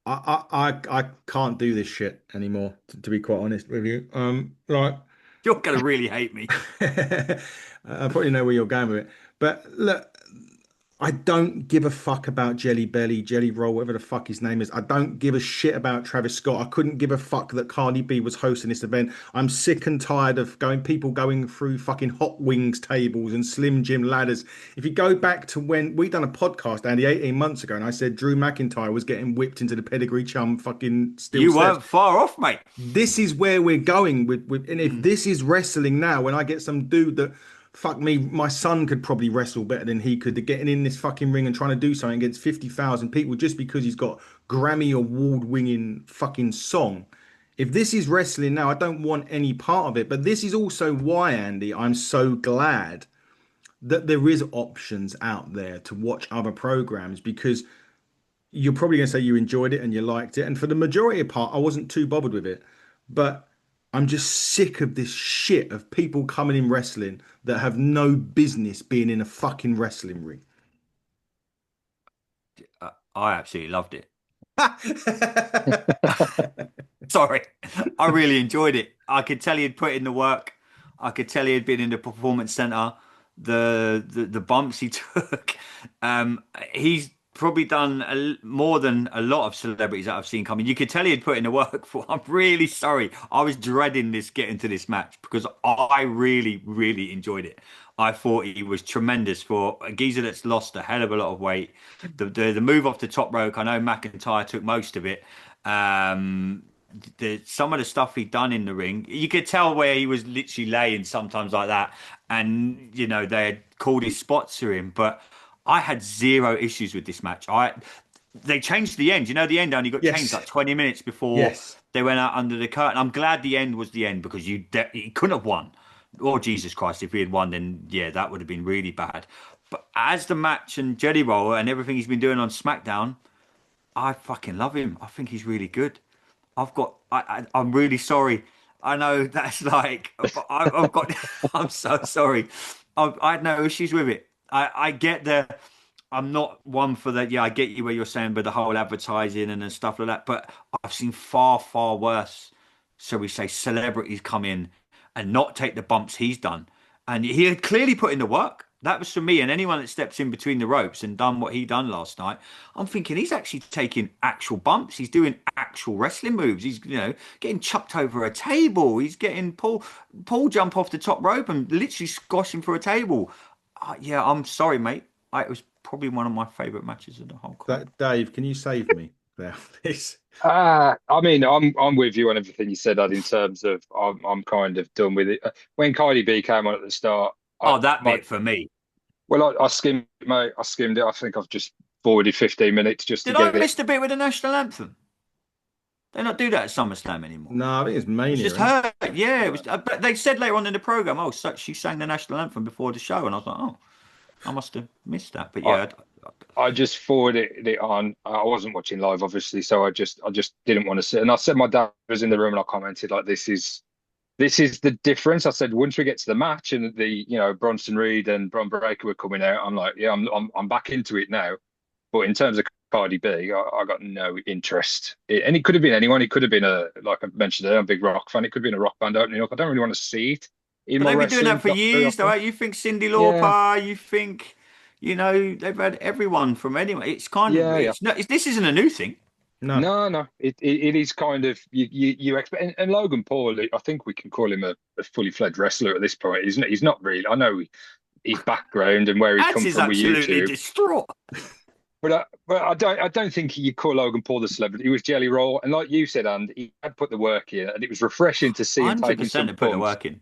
A: I can't do this shit anymore, to be quite honest with you. Like
B: You're gonna really hate me.
A: I probably know where you're going with it. But look, I don't give a fuck about Jelly Belly, Jelly Roll, whatever the fuck his name is. I don't give a shit about Travis Scott. I couldn't give a fuck that Cardi B was hosting this event. I'm sick and tired of people going through fucking hot wings tables and Slim Jim ladders. If you go back to when we done a podcast, Andy, 18 months ago, and I said Drew McIntyre was getting whipped into the pedigree chum fucking steel
B: You
A: steps.
B: weren't far off, mate.
A: This is where we're going with and if
B: Mm.
A: this is wrestling now, when I get some dude that fuck me, my son could probably wrestle better than he could, to getting in this fucking ring and trying to do something against 50,000 people just because he's got Grammy award winning fucking song. If this is wrestling now, I don't want any part of it. But this is also why, Andy, I'm so glad that there is options out there to watch other programs, because you're probably going to say you enjoyed it and you liked it. And for the majority of part, I wasn't too bothered with it. But I'm just sick of this shit of people coming in wrestling that have no business being in a fucking wrestling ring.
B: I absolutely loved it. Sorry, I really enjoyed it. I could tell he'd put in the work. I could tell he had been in the performance center. The bumps he took. He's probably done more than a lot of celebrities that I've seen coming. You could tell he had put in the work for. I'm really sorry. I was dreading this getting to this match because I really, really enjoyed it. I thought he was tremendous for a geezer that's lost a hell of a lot of weight. The move off the top rope. I know McIntyre took most of it. Some of the stuff he'd done in the ring, you could tell where he was literally laying sometimes like that, and they had called his spots to him. But I had zero issues with this match. They changed the end. The end only got changed
A: Yes.
B: like 20 minutes before
A: Yes.
B: they went out under the curtain. I'm glad the end was the end because he couldn't have won. Oh Jesus Christ! If he had won, then yeah, that would have been really bad. But as the match and Jelly Roll and everything he's been doing on SmackDown, I fucking love him. I think he's really good. I'm really sorry. I know that's like, I've got, I'm so sorry. I had no issues with it. I get I'm not one for that. Yeah, I get you where you're saying, but the whole advertising and stuff like that. But I've seen far, far worse, so we say, celebrities come in and not take the bumps he's done. And he had clearly put in the work. That was for me. And anyone that steps in between the ropes and done what he done last night, I'm thinking he's actually taking actual bumps. He's doing actual wrestling moves. He's, getting chucked over a table. He's getting Paul jump off the top rope and literally squashing for a table. Yeah, I'm sorry, mate. It was probably one of my favorite matches of the whole card.
A: Dave, can you save me there, please?
C: I mean, I'm with you on everything you said, Ed, in terms of I'm kind of done with it. When Cardi B came on at the start,
B: Oh, that bit for me.
C: well, I skimmed, mate. I skimmed it. I think I've just forwarded 15 minutes just to
B: Did I
C: get it.
B: miss the bit with the national anthem? They don't do that at SummerSlam anymore.
A: No, I think it's Mania.
B: Just her. Yeah, it was. But they said later on in the program, oh, so she sang the national anthem before the show, and I was like, oh, I must have missed that. But yeah,
C: I just forwarded it on. I wasn't watching live, obviously, so I just didn't want to sit. And I said my dad was in the room, and I commented like, "This is the difference." I said, once we get to the match, and Bronson Reed and Bron Breakker were coming out, I'm like, yeah, I'm back into it now. But in terms of Cardi B, I got no interest. And it could have been anyone. It could have been like I mentioned earlier, I'm a big rock fan. It could have been a rock band opening up. I don't really want to see it.
B: but they've been doing that for years, though. Right? You think Cyndi Lauper? You think, they've had everyone from anywhere. It's kind of this isn't a new thing.
C: No. It is kind of you expect. And Logan Paul, I think we can call him a fully fledged wrestler at this point. He's not really. I know his background and where he's come from with YouTube.
B: Distraught.
C: But I don't think you call Logan Paul the celebrity. He was Jelly Roll, and like you said, and he had put the work in, and it was refreshing to see him taking some
B: put the work in.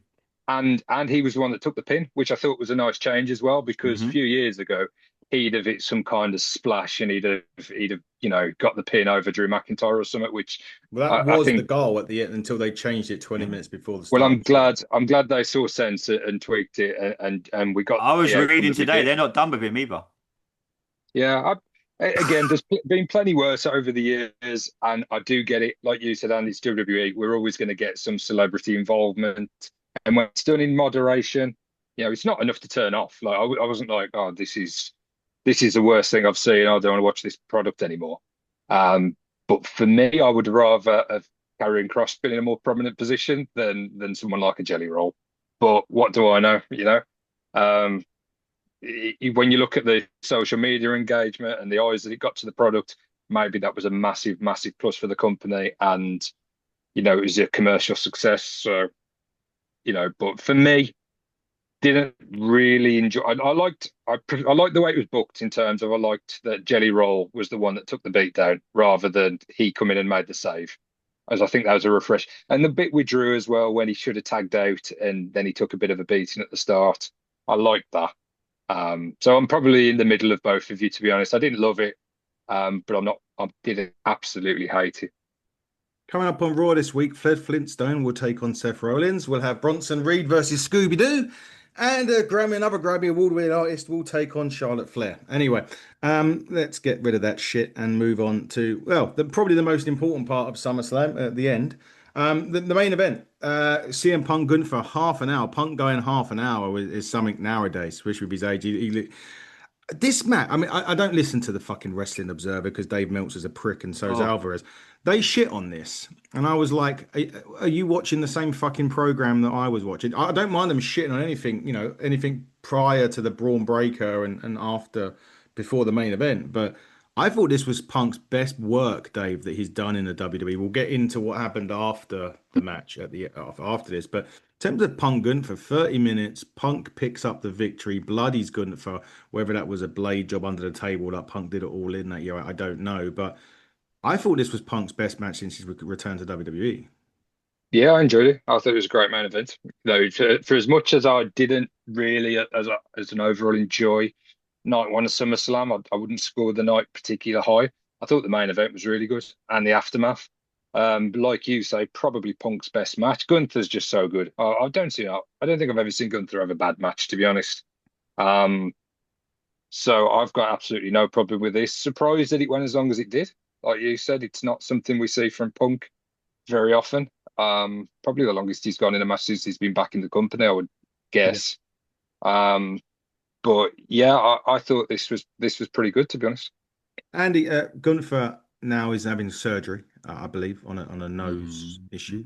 C: And he was the one that took the pin, which I thought was a nice change as well, because a few years ago he'd have hit some kind of splash and he'd have got the pin over Drew McIntyre or something, which
A: Well, that
C: I
A: was the
C: think.
A: goal at the end until they changed it 20
B: Yeah.
A: minutes before the
C: Well,
A: start of the show.
C: I'm glad they saw sense and tweaked it, and we got
B: I was
C: the outcome
B: reading
C: that we
B: today,
C: did.
B: they're not done with him either.
C: Yeah, again, there's been plenty worse over the years, and I do get it. Like you said, Andy, it's WWE. We're always going to get some celebrity involvement, and when it's done in moderation, it's not enough to turn off. Like I wasn't like, oh, this is the worst thing I've seen. I don't want to watch this product anymore. But for me, I would rather have Karrion Kross been in a more prominent position than someone like a Jelly Roll. But what do I know? Um, when you look at the social media engagement and the eyes that it got to the product, maybe that was a massive, massive plus for the company. And, it was a commercial success. So, but for me, didn't really enjoy. I liked the way it was booked in terms of I liked that Jelly Roll was the one that took the beat down rather than he come in and made the save. As I think that was a refresh. And the bit with Drew as well when he should have tagged out and then he took a bit of a beating at the start. I liked that. So I'm probably in the middle of both of you, to be honest. I didn't love it, but I'm not. I didn't absolutely hate it.
A: Coming up on Raw this week, Fred Flintstone will take on Seth Rollins. We'll have Bronson Reed versus Scooby Doo. And another Grammy Award-winning artist will take on Charlotte Flair. Anyway, let's get rid of that shit and move on to, well, probably the most important part of SummerSlam at the end. The main event, CM Punk Gunther, half an hour. Punk going half an hour is something nowadays, especially with his age. This match, I mean, I don't listen to the fucking Wrestling Observer because Dave Meltzer's a prick and so is
B: Oh,
A: Alvarez. They shit on this. And I was like, are you watching the same fucking program that I was watching? I don't mind them shitting on anything, anything prior to the Braun Breaker and after, before the main event. But I thought this was Punk's best work, Dave, that he's done in the WWE. We'll get into what happened after the match after this. But in terms of Punk Gunther, 30 minutes, Punk picks up the victory, bloodies Gunther, whether that was a blade job under the table that Punk did it all in that year, I don't know. But I thought this was Punk's best match since his return to WWE.
C: Yeah, I enjoyed it. I thought it was a great main event. For as much as I didn't really, as an overall enjoy night one of SummerSlam, I wouldn't score the night particularly high. I thought the main event was really good and the aftermath. Like you say, probably Punk's best match. Gunther's just so good. I don't see. I don't think I've ever seen Gunther have a bad match, to be honest. Um, so I've got absolutely no problem with this. Surprised that it went as long as it did. Like you said, it's not something we see from Punk very often. Probably the longest he's gone in a match since he's been back in the company, I would
A: Yeah.
C: guess. Um, but yeah, I thought this was pretty good, to be honest.
A: Andy, Gunther now is having surgery, I believe, on a nose
B: mm,
A: issue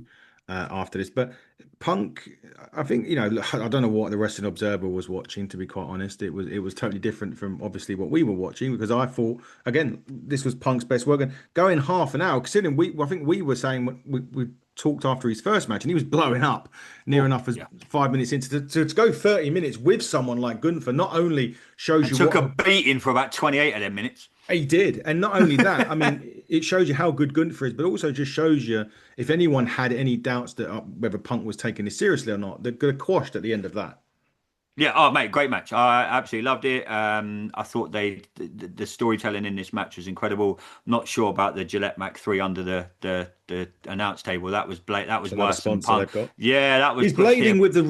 A: after this. But Punk, I think, I don't know what the Wrestling Observer was watching, to be quite honest. It was totally different from obviously what we were watching because I thought, again, this was Punk's best work. And going half an hour, considering I think we were saying we talked after his first match and he was blowing up near
B: oh,
A: enough as
B: yeah.
A: 5 minutes into to go 30 minutes with someone like Gunther not only shows
B: And
A: you
B: took
A: what
B: a beating for about 28 of them minutes.
A: he did. And not only that, I mean, it shows you how good Gunther is, but also just shows you if anyone had any doubts that whether Punk was taking this seriously or not, they're going to quashed at the end of that.
B: Yeah, oh mate, great match. I absolutely loved it. I thought the storytelling in this match was incredible. Not sure about the Gillette Mac 3 under the announce table. That
A: It's
B: was
A: another
B: worse than
A: sponsor
B: Punk.
A: they've got.
B: Yeah, that was
A: He's
B: pushing
A: blading with the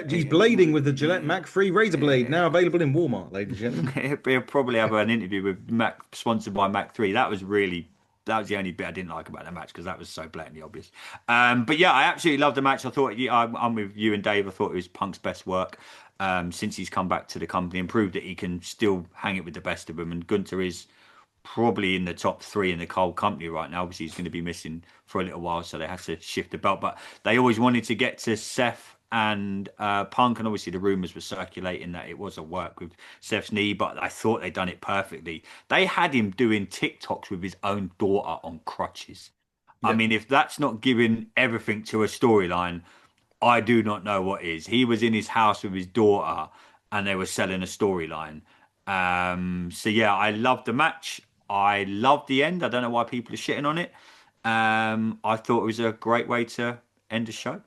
A: He's blading with the Gillette
B: it.
A: Mac 3 razor blade, now available in Walmart, ladies and gentlemen.
B: He'll probably have an interview with Mac, sponsored by Mac 3. That was the only bit I didn't like about the match because that was so blatantly obvious. But yeah, I absolutely loved the match. I thought, yeah, I'm with you and Dave. I thought it was Punk's best work since he's come back to the company and proved that he can still hang it with the best of them. And Gunter is probably in the top three in the whole company right now. Obviously, he's going to be missing for a little while, so they have to shift the belt. But they always wanted to get to Seth and Punk, and obviously the rumors were circulating that it was a work with Seth's knee, but I thought they'd done it perfectly. They had him doing TikToks with his own daughter on crutches. I
A: Yeah.
B: mean, if that's not giving everything to a storyline, I do not know what is. He was in his house with his daughter, and they were selling a storyline. So yeah, I loved the match. I loved the end. I don't know why people are shitting on it. I thought it was a great way to end the show.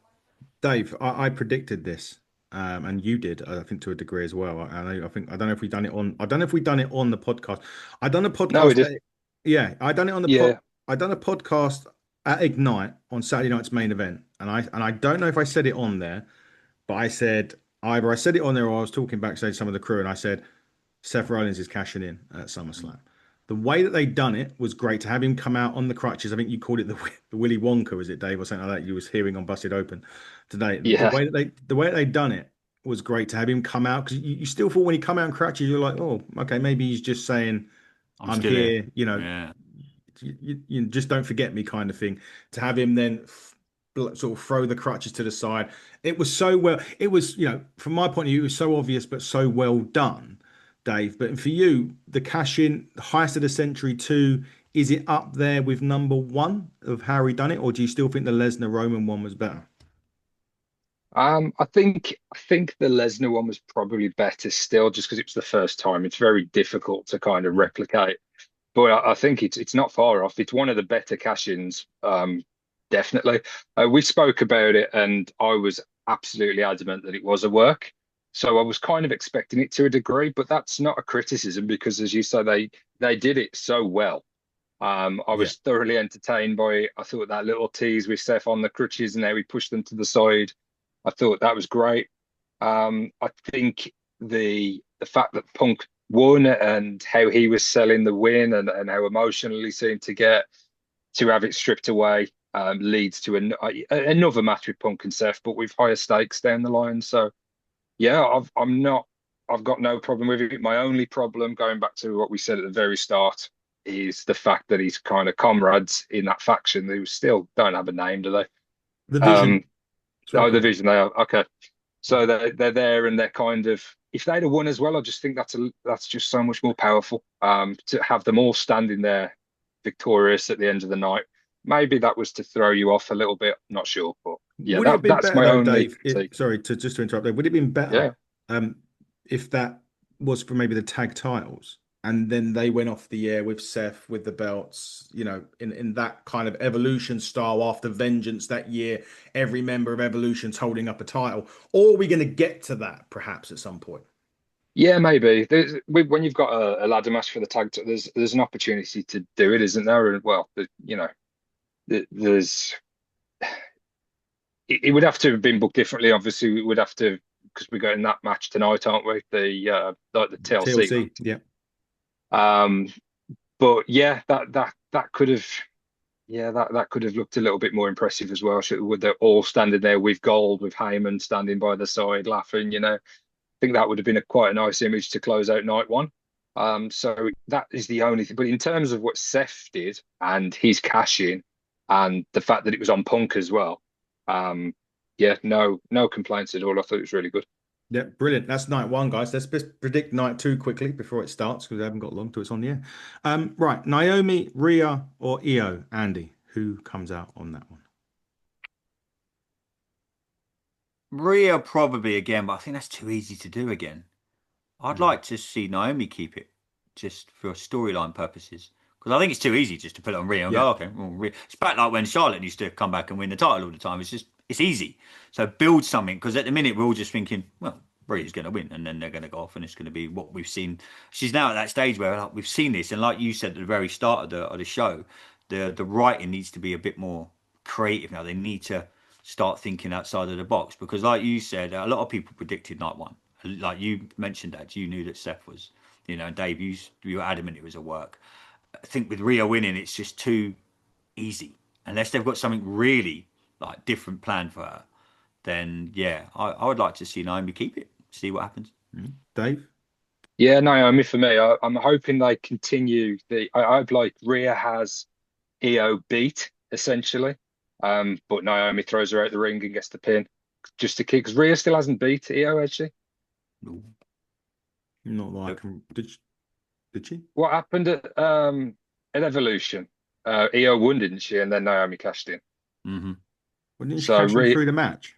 A: Dave, I predicted this and you did, I think, to a degree as well. I don't know if we done it on. I don't know if we done it on the podcast. I done a
C: No, we
A: podcast.
C: did.
A: Yeah, I done it on the pod.
C: Yeah.
A: I done a podcast at Ignite on Saturday night's main event, and I don't know if I said it on there, but I said either I said it on there or I was talking backstage to some of the crew, and I said Seth Rollins is cashing in at SummerSlam. The way that they done it was great to have him come out on the crutches. I think you called it the Willy Wonka, was it, Dave, or something like that? You was hearing on Busted Open today. The
C: Yeah.
A: way that they done it was great to have him come out because you still thought when he come out on crutches, you're like, oh, okay, maybe he's just saying
B: I'm
A: I'm
B: still here.
A: here.
B: Yeah.
A: You just don't forget me kind of thing. To have him then sort of throw the crutches to the side, it was so well. It was, from my point of view, it was so obvious but so well done, Dave. But for you, the cash in, Heist of the Century 2, is it up there with number one of how he done it, or do you still think the Lesnar Roman one was better?
C: I think the Lesnar one was probably better still, just because it was the first time. It's very difficult to kind of replicate. But I think it's not far off. It's one of the better cash-ins, definitely. We spoke about it, and I was absolutely adamant that it was a work. So I was kind of expecting it to a degree, but that's not a criticism because, as you say, they did it so well. I
A: Yeah.
C: was thoroughly entertained by it. I thought that little tease with Seth on the crutches and how he pushed them to the side, I thought that was great. I think the fact that Punk won and how he was selling the win and how emotional he seemed to get to have it stripped away leads to another match with Punk and Seth, but with higher stakes down the line. So yeah, I've got no problem with it. My only problem, going back to what we said at the very start, is the fact that his kind of comrades in that faction who still don't have a name, do they?
A: The Vision.
C: Um, oh, the Vision, they are. Okay. So they're there and they're kind of, if they'd have won as well, I just think that's just so much more powerful. To have them all standing there victorious at the end of the night. Maybe that was to throw you off a little bit, not sure, but yeah,
A: Would it have been
C: that's
A: better
C: my
A: though,
C: only
A: Dave?
C: critique.
A: Sorry to just to interrupt there. Would it have been better
C: Yeah.
A: um, if that was for maybe the tag titles and then they went off the air with Seth with the belts, in that kind of Evolution style after Vengeance that year, every member of Evolution's holding up a title? Or are we going to get to that perhaps at some point?
C: Yeah, maybe. When you've got a ladder match for the there's an opportunity to do it, isn't there? And well, there's it would have to have been booked differently. Obviously, we would have to because we're getting that match tonight, aren't we? Like the TLC
A: TLC,
C: match.
A: yeah.
C: Um, but yeah, that could have that could have looked a little bit more impressive as well. Would they all standing there with gold, with Heyman standing by the side laughing? I think that would have been quite a nice image to close out night one. So that is the only thing. But in terms of what Seth did and his cash in, and the fact that it was on Punk as well, yeah, no complaints at all. I thought it was really good.
A: Yeah, brilliant. That's night one, guys. Let's just predict night two quickly before it starts because we haven't got long till it's on the air. Right, Naomi, Rhea, or Io, Andy, who comes out on that one?
B: Rhea probably again, but I think that's too easy to do again. I'd like to see Naomi keep it just for storyline purposes. Because I think it's too easy just to put it on Rhea and
A: Yeah.
B: go, okay, well, Rhea. It's back like when Charlotte used to come back and win the title all the time. It's easy. So build something. Because at the minute, we're all just thinking, well, Rhea's going to win. And then they're going to go off and it's going to be what we've seen. She's now at that stage where like, we've seen this. And like you said at the very start of the show, the writing needs to be a bit more creative now. They need to start thinking outside of the box. Because like you said, a lot of people predicted night one. Like you mentioned that, you knew that Seth was, Dave, you were adamant it was a work. I think with Rhea winning, it's just too easy. Unless they've got something really like different planned for her, then yeah, I would like to see Naomi keep it, see what happens.
A: Dave?
C: Yeah, Naomi for me. I'm hoping they continue I hope like Rhea has EO beat essentially, but Naomi throws her out the ring and gets the pin just to keep because Rhea still hasn't beat EO, has she?
B: No.
A: Not like did she?
C: What happened at Evolution? EO won, didn't she? And then Naomi cashed in.
B: Mm-hmm.
A: Well, didn't she
C: So
A: cash in
C: Rhea,
A: through the match?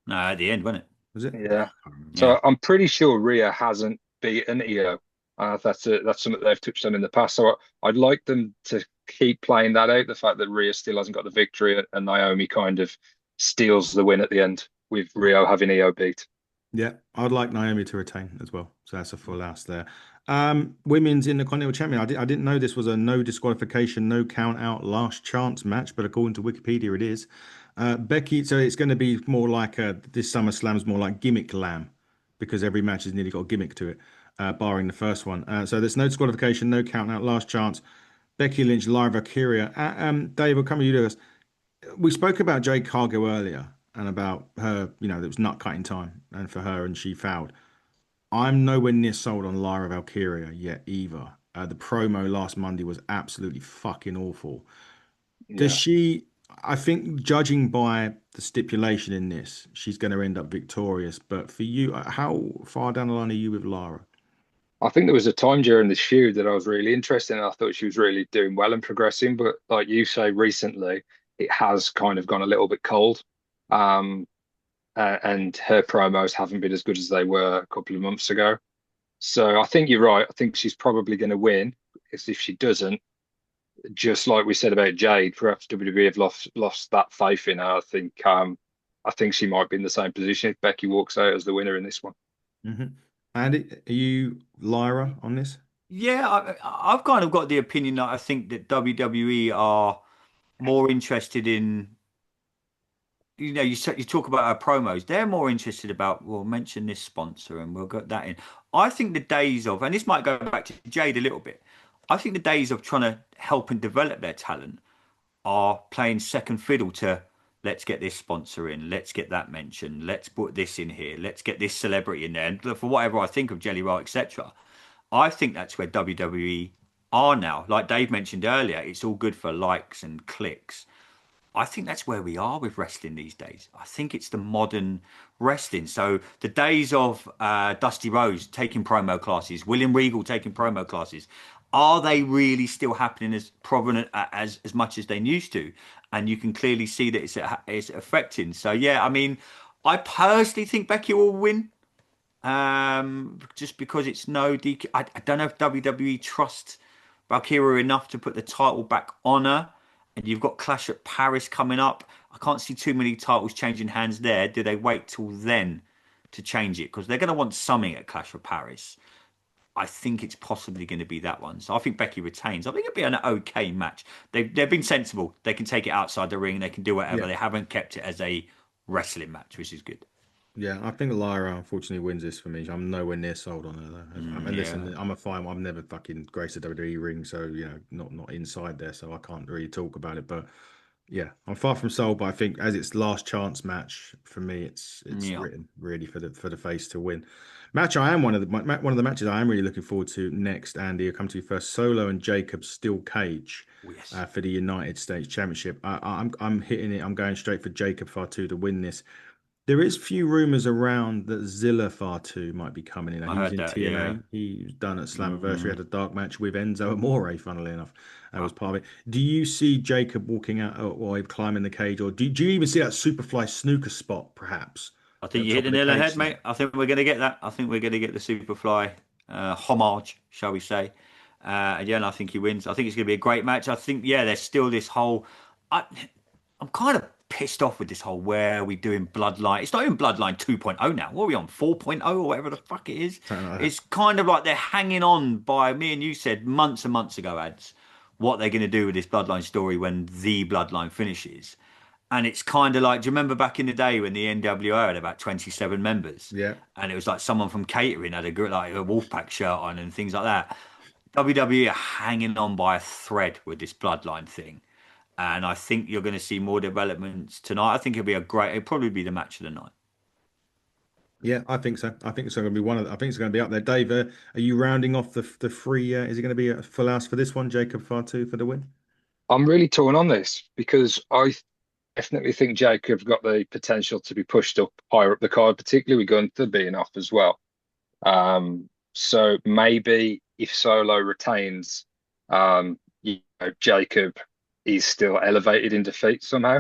B: No, at the end, wasn't it?
A: Was it?
C: yeah.
A: I can't remember.
B: Yeah.
C: So I'm pretty sure Rhea hasn't beaten EO. That's something they've touched on in the past. So I'd like them to keep playing that out. The fact that Rhea still hasn't got the victory and Naomi kind of steals the win at the end with Rio having EO beat.
A: Yeah, I'd like Naomi to retain as well. So that's a full house there. Women's Intercontinental Champion. I didn't know this was a no disqualification, no count out, last chance match, but according to Wikipedia, it is. Becky, so it's going to be more like this SummerSlam's more like gimmick lamb because every match has nearly got a gimmick to it, barring the first one. So there's no disqualification, no count out, last chance. Becky Lynch, Lyra Valkyria. Dave, we'll come to you to us. We spoke about Jade Cargill earlier and about her, there was nut cutting time and for her and she fouled. I'm nowhere near sold on Lyra Valkyria yet either. The promo last Monday was absolutely fucking awful. Does
C: Yeah.
A: she, I think judging by the stipulation in this, she's going to end up victorious. But for you, how far down the line are you with Lyra?
C: I think there was a time during this feud that I was really interested in. I thought she was really doing well and progressing, but like you say, recently it has kind of gone a little bit cold. Um, and her promos haven't been as good as they were a couple of months ago. So I think you're right. I think she's probably going to win. Because if she doesn't, just like we said about Jade, perhaps WWE have lost that faith in her. I think she might be in the same position if Becky walks out as the winner in this one.
A: Hmm. Andy, are you Lyra on this?
B: Yeah, I've kind of got the opinion that I think that WWE are more interested in, you talk about our promos. They're more interested about, we'll mention this sponsor and we'll get that in. I think the days of, and this might go back to Jade a little bit. I think the days of trying to help and develop their talent are playing second fiddle to let's get this sponsor in, let's get that mentioned, let's put this in here, let's get this celebrity in there. And for whatever I think of Jelly Roll, etc., I think that's where WWE are now. Like Dave mentioned earlier, it's all good for likes and clicks. I think that's where we are with wrestling these days. I think it's the modern wrestling. So the days of Dusty Rhodes taking promo classes, William Regal taking promo classes, are they really still happening as prominent as much as they used to? And you can clearly see that it's affecting. So yeah, I mean, I personally think Becky will win. Just because it's no DQ. I don't know if WWE trusts Valkyria enough to put the title back on her. And you've got Clash at Paris coming up. I can't see too many titles changing hands there. Do they wait till then to change it? Because they're going to want something at Clash of Paris. I think it's possibly going to be that one. So I think Becky retains. I think it'll be an okay match. They've been sensible. They can take it outside the ring. They can do whatever.
A: Yeah.
B: They haven't kept it as a wrestling match, which is good.
A: Yeah, I think Lyra unfortunately wins this for me. I'm nowhere near sold on her though. I mean,
B: Yeah.
A: listen, I'm a fan. I've never fucking graced a WWE ring, so not inside there, so I can't really talk about it. But yeah, I'm far from sold. But I think as its last chance match for me, it's
B: Yeah.
A: written really for the face to win. Match I am one of the matches I am really looking forward to next. Andy, I'll come to you first. Solo and Jacob Steel Cage.
B: Oh, yes.
A: For the United States Championship, I'm hitting it. I'm going straight for Jacob Fatu to win this. There is few rumors around that Zilla Fatu might be coming in.
B: I
A: He was
B: heard
A: in
B: that. Yeah.
A: TNA. He was done at Slammiversary.
B: Mm.
A: Had a dark match with Enzo Amore, funnily enough. That was
B: Wow.
A: part of it. Do you see Jacob walking out or climbing the cage, or do you even see that Superfly snooker spot, perhaps
B: I
A: at
B: think
A: the
B: you hit
A: top
B: the
A: of the
B: nail on the
A: cage
B: head,
A: stand?
B: mate. I think we're going to get that. I think we're going to get the Superfly homage, shall we say. And yeah, and I think he wins. I think it's going to be a great match. I think, yeah, there's still this whole. I, I'm kind of pissed off with this whole where are we doing Bloodline. It's not even Bloodline 2.0 now. What are we on? 4.0 or whatever the fuck it is.
A: Something like that.
B: It's kind of like they're hanging on by, me and you said months and months ago, ads, what they're going to do with this Bloodline story when the Bloodline finishes. And it's kind of like, do you remember back in the day when the NWO had about 27 members?
A: Yeah.
B: And it was like someone from catering had like a Wolfpack shirt on and things like that. WWE are hanging on by a thread with this bloodline thing. And I think you're going to see more developments tonight. I think it'll probably be the match of the night.
A: Yeah, I think so. I think it's going to be I think it's going to be up there. Dave, are you rounding off the free? Is it going to be a full house for this one? Jacob Fatu for the win?
C: I'm really torn on this because I definitely think Jacob's got the potential to be pushed up higher up the card, particularly with Gunther being off as well. So maybe if Solo retains, Jacob is still elevated in defeat somehow.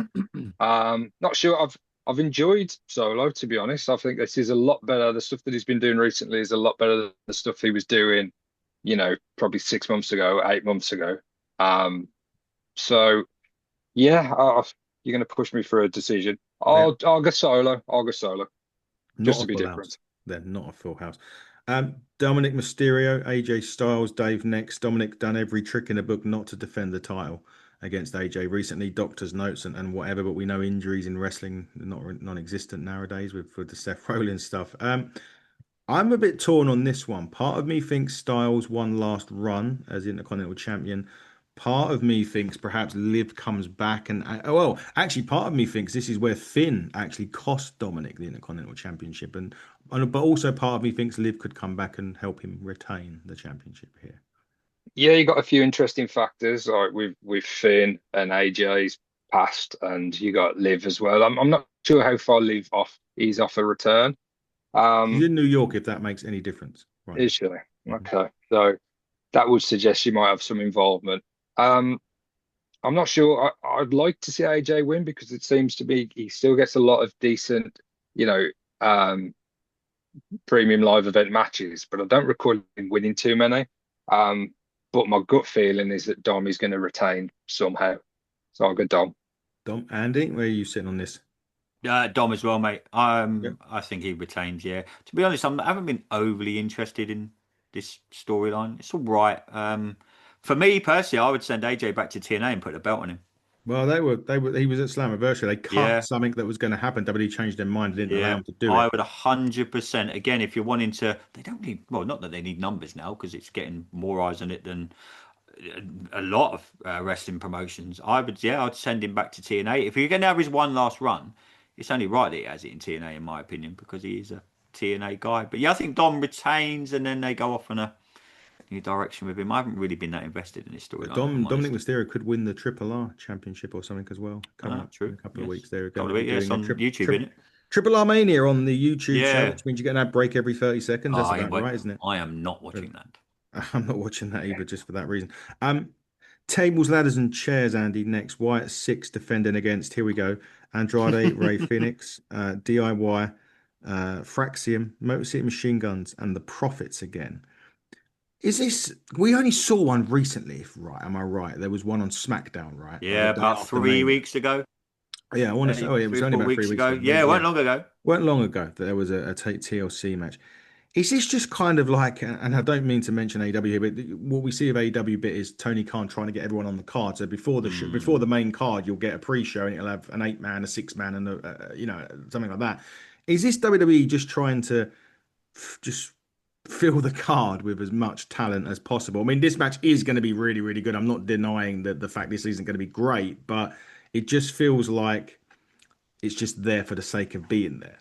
C: Not sure. I've enjoyed Solo, to be honest. I think this is a lot better. The stuff that he's been doing recently is a lot better than the stuff he was doing, probably 6 months ago, 8 months ago. Um, so yeah, you're going to push me for a decision.
A: Yeah.
C: I'll go Solo. I'll go Solo. just
A: Not
C: to
A: a
C: be
A: full
C: different.
A: house. They're not a full house. Dominic Mysterio, AJ Styles, Dave next. Dominic done every trick in the book not to defend the title against AJ recently. Doctor's notes and whatever, but we know injuries in wrestling are not non-existent nowadays with the Seth Rollins stuff. I'm a bit torn on this one. Part of me thinks Styles one last run as Intercontinental Champion. Part of me thinks perhaps Liv comes back and well, actually, part of me thinks this is where Finn actually cost Dominic the Intercontinental Championship, and but also part of me thinks Liv could come back and help him retain the championship here.
C: Yeah, you got a few interesting factors like with Finn and AJ's past, and you got Liv as well. I'm not sure how far Liv off he's off a return.
A: She's
C: Um,
A: in New York, if that makes any difference right now.
C: is she?
A: Mhm.
C: Okay, so that would suggest she might have some involvement. Um, I'm not sure. I'd like to see AJ win because it seems to be he still gets a lot of decent, you know, um, premium live event matches, but I don't recall him winning too many. Um, but my gut feeling is that Dom is going to retain somehow. So I'll go Dom.
A: Dom, Andy, where are you sitting on this?
B: Dom as well, mate.
A: Yep.
B: I think he retains. Yeah. To be honest, I haven't been overly interested in this storyline. It's all right. For me personally, I would send AJ back to TNA and put the belt on him.
A: Well, he was at Slammiversary. They cut
B: Yeah.
A: something that was going to happen. WWE changed their mind and didn't allow
B: Yeah,
A: him to do
B: I
A: it.
B: would 100%. Again, if you're wanting to, they don't need, well, not that they need numbers now because it's getting more eyes on it than a lot of wrestling promotions. Yeah, I'd send him back to TNA. If you're going to have his one last run, it's only right that he has it in TNA, in my opinion, because he is a TNA guy. But yeah, I think Dom retains and then they go off in a new direction with him. I haven't really been that invested in this
A: But
B: storyline, if I'm
A: Dominic
B: honest.
A: Mysterio could win the Triple R Championship or something as well, coming
B: Ah,
A: up in
B: true.
A: a couple of
B: Yes.
A: weeks. They're going
B: Couple
A: to
B: of
A: be
B: it. Yes,
A: doing a
B: on YouTube, isn't it?
A: Triple R Mania on the YouTube show,
B: Yeah.
A: which means you're getting that break every 30 seconds.
B: Oh,
A: That's about right, isn't it?
B: I am not
A: But
B: watching that.
A: I'm not watching that either, just for that reason. Tables, ladders, and chairs, Andy. Next, Wyatt six defending against. Here we go. Andrade, Ray Phoenix, DIY, Fraxium, Motor City Machine Guns, and the Profits again. Is this? We only saw one recently, if right. Am I right? There was one on SmackDown, right? Like the
B: Yeah,
A: day
B: about
A: after
B: three
A: Mania.
B: weeks ago.
A: Yeah, I want to say.
B: Maybe
A: Oh, yeah, it was
B: three or
A: only
B: four
A: about three
B: weeks
A: weeks
B: ago.
A: ago.
B: Yeah, it
A: Yeah,
B: wasn't long ago.
A: weren't long ago that there was a TLC match. Is this just kind of like, and I don't mean to mention AEW here, but what we see of AEW bit is Tony Khan trying to get everyone on the card. So before the show, before
B: Hmm.
A: the main card, you'll get a pre-show and it'll have an 8-man, a 6-man, and something like that. Is this WWE just trying to just fill the card with as much talent as possible? I mean, this match is going to be really, really good. I'm not denying that the fact this isn't going to be great, but it just feels like it's just there for the sake of being there.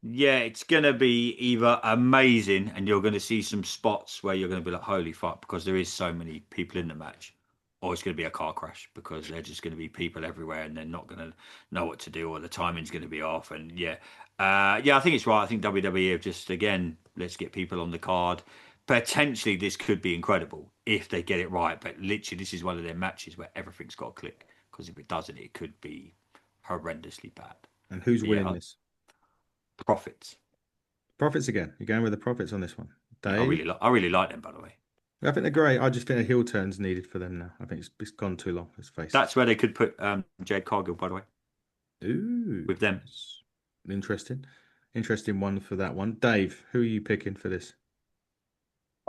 B: Yeah, it's gonna be either amazing and you're gonna see some spots where you're gonna be like, holy fuck, because there is so many people in the match. Or it's gonna be a car crash because there's just gonna be people everywhere and they're not gonna know what to do or the timing's gonna be off. And yeah. Yeah, I think it's right. I think WWE have just again, let's get people on the card. Potentially this could be incredible if they get it right, but literally this is one of their matches where everything's got to click. Because if it doesn't, it could be horrendously bad.
A: And who's
B: But yeah,
A: winning this?
B: profits.
A: Profits again. You're going with the profits on this one.
B: Yeah,
A: Dave?
B: I really like them, by the way.
A: I think they're great. I just think a heel turn's needed for them now. I think it's gone too long, let's face it.
B: That's where they could put Jade Cargill, by the way,
A: Ooh.
B: with them.
A: That's interesting. Interesting one for that one. Dave, who are you picking for this?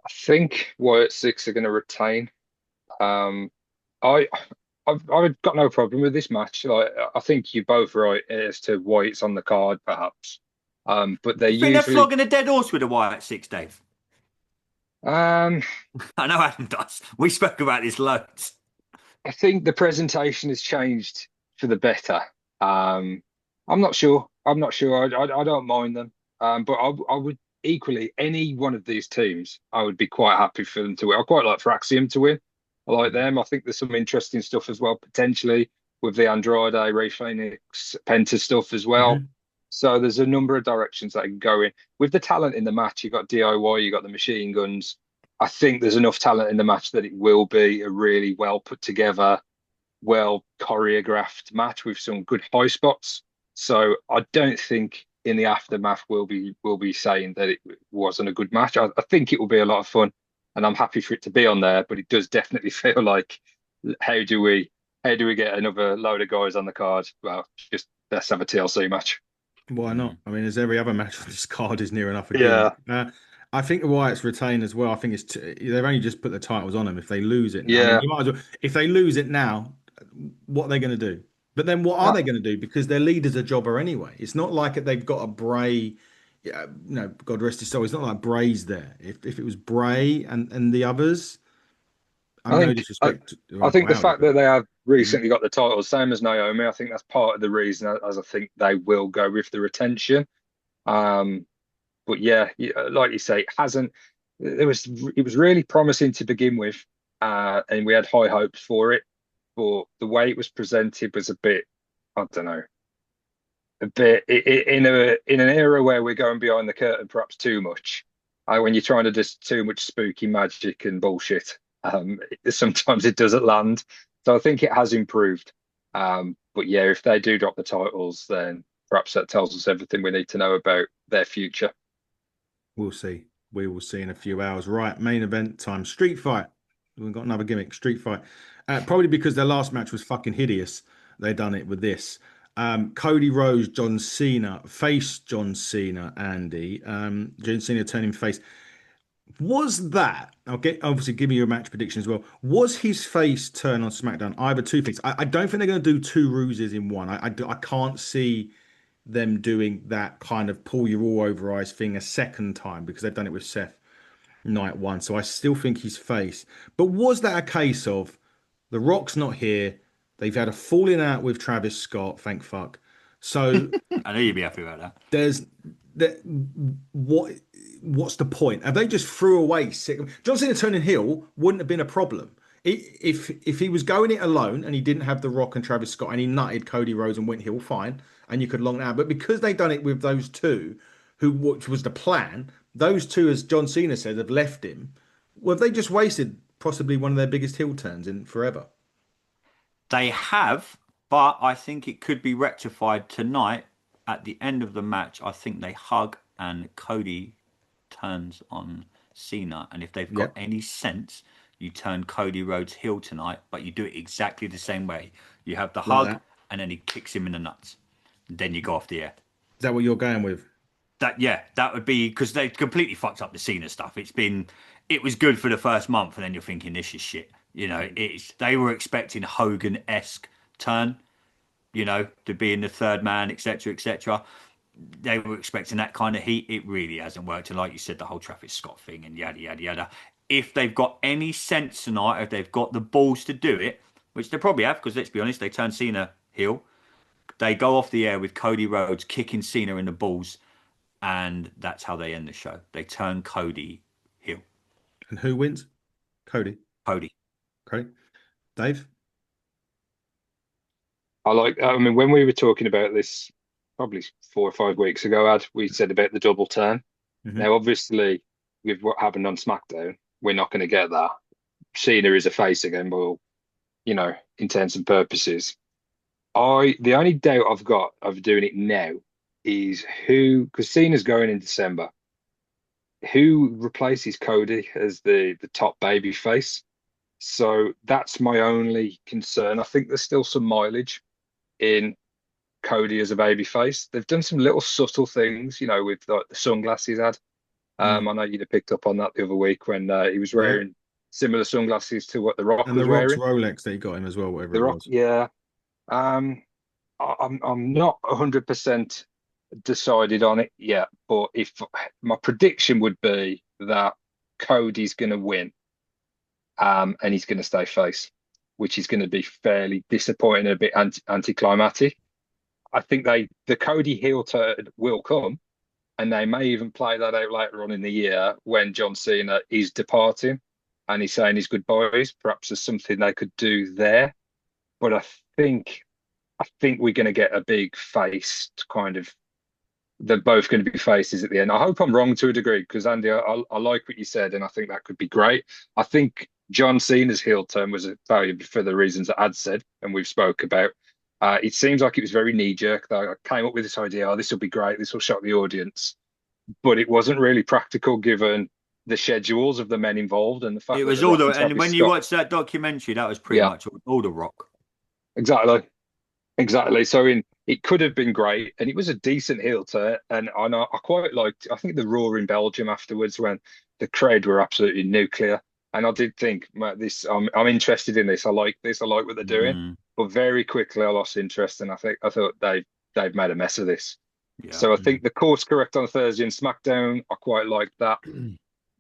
C: I think Wyatt Six are going to retain. Um, I I've got no problem with this match. Like, I think you're both right as to why it's on the card, perhaps. But they're
B: You think they're
C: usually
B: flogging a dead horse with a Wyatt Six, Dave?
C: um,
B: I know Adam does. We spoke about this loads.
C: I think the presentation has changed for the better. Um, I'm not sure. I'm not sure. I don't mind them. But I would equally any one of these teams. I would be quite happy for them to win. I quite like Fraxium to win. I like them. I think there's some interesting stuff as well potentially with the Andrade, Ray Phoenix, Penta stuff as well.
A: Hmm.
C: So there's a number of directions that can go in. With the talent in the match, you got DIY, you got the machine guns. I think there's enough talent in the match that it will be a really well put together, well choreographed match with some good high spots. So I don't think in the aftermath we'll be saying that it wasn't a good match. I think it will be a lot of fun, and I'm happy for it to be on there. But it does definitely feel like how do we how do we get another load of guys on the card? Well, just let's have a TLC match.
A: Why not?
B: Mm.
A: I mean, as every other match on this card is near enough a gimmick.
C: Yeah,
A: I think why it's retained as well. I think they've only just put the titles on them. If they lose it, I mean,
C: yeah.
A: you might as well. If they lose it now, what are they going to do? But then, what are
C: I,
A: they going to do? Because their leader's a jobber anyway. It's not like they've got a Bray. Yeah, God rest his soul. It's not like Bray's there. If it was Bray and the others,
C: I
A: no
C: think I,
A: disrespect to
C: I
A: Uncle
C: think the
A: Howdy,
C: fact
A: but
C: that they have
A: Mhm.
C: recently got the title, same as Naomi, I think that's part of the reason, as I think they will go with the retention. Um, but yeah, like you say, it hasn't. It was really promising to begin with, and we had high hopes for it. But the way it was presented was a bit, I don't know, a bit in an era where we're going behind the curtain perhaps too much. When you're trying to just too much spooky magic and bullshit, sometimes it doesn't land. So I think it has improved. But yeah, if they do drop the titles, then perhaps that tells us everything we need to know about their future.
A: We'll see. We will see in a few hours. Right, main event time. Street fight. We've got another gimmick. Street fight. Probably because their last match was fucking hideous. They done it with this. Cody Rhodes, John Cena, face John Cena, Andy. John Cena turning face. Was that, I'll get obviously give me your match prediction as well. Was his face turn on SmackDown either two things? I don't think they're going to do two ruses in one. I can't see them doing that kind of pull your all over eyes thing a second time because they've done it with Seth night one. So I still think his face. But was that a case of The Rock's not here? They've had a falling out with Travis Scott, thank fuck. So
B: I know you'd be happy about that.
A: there's that what what's the point? Have they just threw away John Cena turning heel wouldn't have been a problem. If he was going it alone and he didn't have The Rock and Travis Scott and he nutted Cody Rhodes and went heel, fine, and you could long it out. But because they done it with those two, which was the plan, those two, as John Cena said, have left him. Well, have they just wasted possibly one of their biggest heel turns in forever?
B: They have, but I think it could be rectified tonight at the end of the match. I think they hug and Cody turns on Cena. And if they've got
A: Yep,
B: any sense, you turn Cody Rhodes heel tonight, but you do it exactly the same way. You have the
A: like
B: hug
A: that.
B: and then he kicks him in the nuts. Then you go off the air.
A: Is that what you're going with?
B: That yeah, that would be because they completely fucked up the Cena stuff. It was good for the first month, and then you're thinking this is shit. They were expecting Hogan-esque turn, to be in the third man, etc., etc. They were expecting that kind of heat. It really hasn't worked. And like you said, the whole Travis Scott thing and yada yada yada. If they've got any sense tonight, if they've got the balls to do it, which they probably have, because let's be honest, they turned Cena heel. They go off the air with Cody Rhodes kicking Cena in the balls, and that's how they end the show. They turn Cody heel.
A: And who wins? Cody.
B: Cody.
A: Cody. Dave.
C: I mean, when we were talking about this probably 4 or 5 weeks ago, we said about the double turn.
A: Hmm.
C: Now, obviously, with what happened on SmackDown, we're not going to get that. Cena is a face again, but intents and purposes. The only doubt I've got of doing it now is because Cena's going in December. Who replaces Cody as the top baby face? So that's my only concern. I think there's still some mileage in Cody as a baby face. They've done some little subtle things, with like the sunglasses he had.
A: Mm.
C: I know you'd have picked up on that the other week when he was
A: Yeah.
C: wearing similar sunglasses to what The Rock
A: And
C: was
A: the Rock's
C: wearing.
A: Rolex that he got him as well, whatever
C: The
A: it
C: Rock,
A: was.
C: yeah. I'm not 100% decided on it yet, but if my prediction would be that Cody's going to win, and he's going to stay face, which is going to be fairly disappointing, a bit anticlimactic. I think the Cody heel turn will come, and they may even play that out later on in the year when John Cena is departing and he's saying his goodbyes. Perhaps there's something they could do there, but I think we're going to get a big face kind of. They're both going to be faces at the end. I hope I'm wrong to a degree because Andy, I like what you said, and I think that could be great. I think John Cena's heel turn was valuable for the reasons that Ad said, and we've spoke about. It seems like it was very knee jerk. I came up with this idea. Oh, this will be great. This will shock the audience, but it wasn't really practical given the schedules of the men involved and the fact
B: It
C: that
B: was
C: The
B: all
C: Rock
B: the,
C: and
B: and
C: Travis
B: when you
C: Scott.
B: watch that documentary, that was pretty
C: Yeah,
B: much all the Rock.
C: exactly. Exactly. So it could have been great, and it was a decent heel turn. And I quite liked. I think the roar in Belgium afterwards when the crowd were absolutely nuclear. And I did think, "Man, this. I'm interested in this. I like this. I like what they're doing."
B: Mm,
C: But very quickly I lost interest, and I thought they've made a mess of this.
B: yeah.
C: So I
A: Mm.
C: think the course correct on Thursday in SmackDown, I quite like that.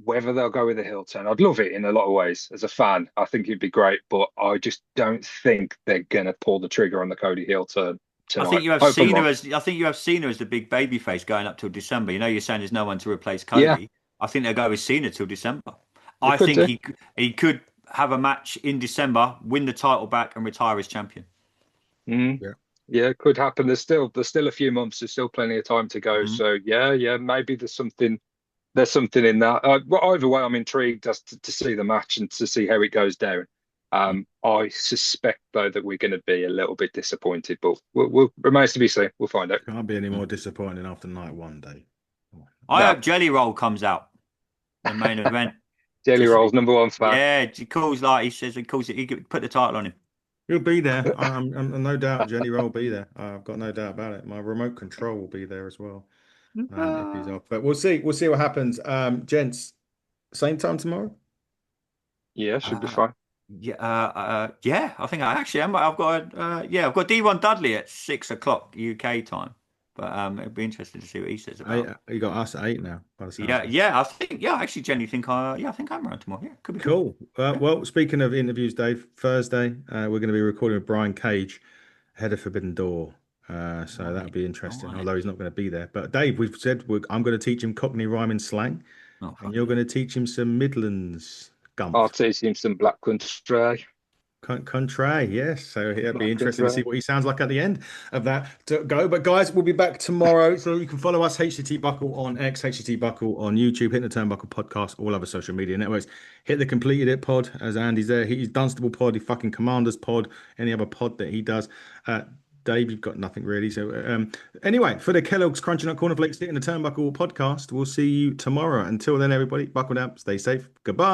C: Whether they'll go with a heel turn, I'd love it in a lot of ways. As a fan, I think it'd be great, but I just don't think they're gonna pull the trigger on the Cody heel turn
B: I think
C: tonight.
B: you have
C: Hope I'm
B: Cena
C: wrong.
B: as I think you have Cena as the big baby face going up till December. You know, you're saying there's no one to replace
C: Yeah,
B: Cody. I think they'll go with Cena till December.
C: they
B: I
C: could
B: think
C: do.
B: he could have a match in December, win the title back, and retire as champion.
C: Mm.
A: Yeah.
C: Yeah, it could happen. There's still a few months. There's still plenty of time to go.
B: Mhm.
C: So yeah, maybe there's something in that. But either way, I'm intrigued as to see the match and to see how it goes down. I suspect though that we're going to be a little bit disappointed, but we'll remains to be seen. We'll find out.
A: Can't be any more disappointing after night one day.
B: I
C: No,
B: hope Jelly Roll comes out the main event.
C: Jelly
B: Just
C: Roll's number one fan.
B: yeah, he calls like he says he calls it. He could put the title on him.
A: He'll be there. I'm no doubt Jenny Roll will be there. I've got no doubt about it. My remote control will be there as well. If he's off. But we'll see. We'll see what happens. Gents, same time tomorrow?
C: Yeah, should be
B: Uh,
C: fine.
B: yeah. I think I actually am. I've got D1 Dudley at 6 o'clock UK time. But it'd be interesting to see what he says
A: Eight,
B: about.
A: you got us at 8 now, by the sounds
B: Yeah,
A: of it.
B: yeah. I think I actually genuinely think I think I'm around tomorrow. Yeah, could be cool.
A: Cool. Well, speaking of interviews, Dave, Thursday, we're going to be recording with Brian Cage, head of Forbidden Door. So that'll
B: Right,
A: be interesting,
B: right.
A: although he's not going to be there. But Dave, we've said I'm going to teach him Cockney rhyming slang,
B: Oh
A: and
B: fuck
A: you're
B: yeah.
A: going to teach him some Midlands
C: I'll
A: gumph.
C: teach him some Black Country.
A: Country, yes. So it'll be
C: Black
A: interesting to see
C: Country.
A: what he sounds like at the end of that to go. But guys, we'll be back tomorrow. So you can follow us, HTT Buckle on X, HTT Buckle on YouTube, Hit the Turnbuckle podcast, all other social media networks. Hit the Completed It pod as Andy's there. He's Dunstable pod, he fucking Commanders pod, any other pod that he does. Dave, you've got nothing really. So anyway, for the Kellogg's Crunching Up Cornflakes Hit in the Turnbuckle podcast, we'll see you tomorrow. Until then, everybody, buckle down, stay safe. Goodbye.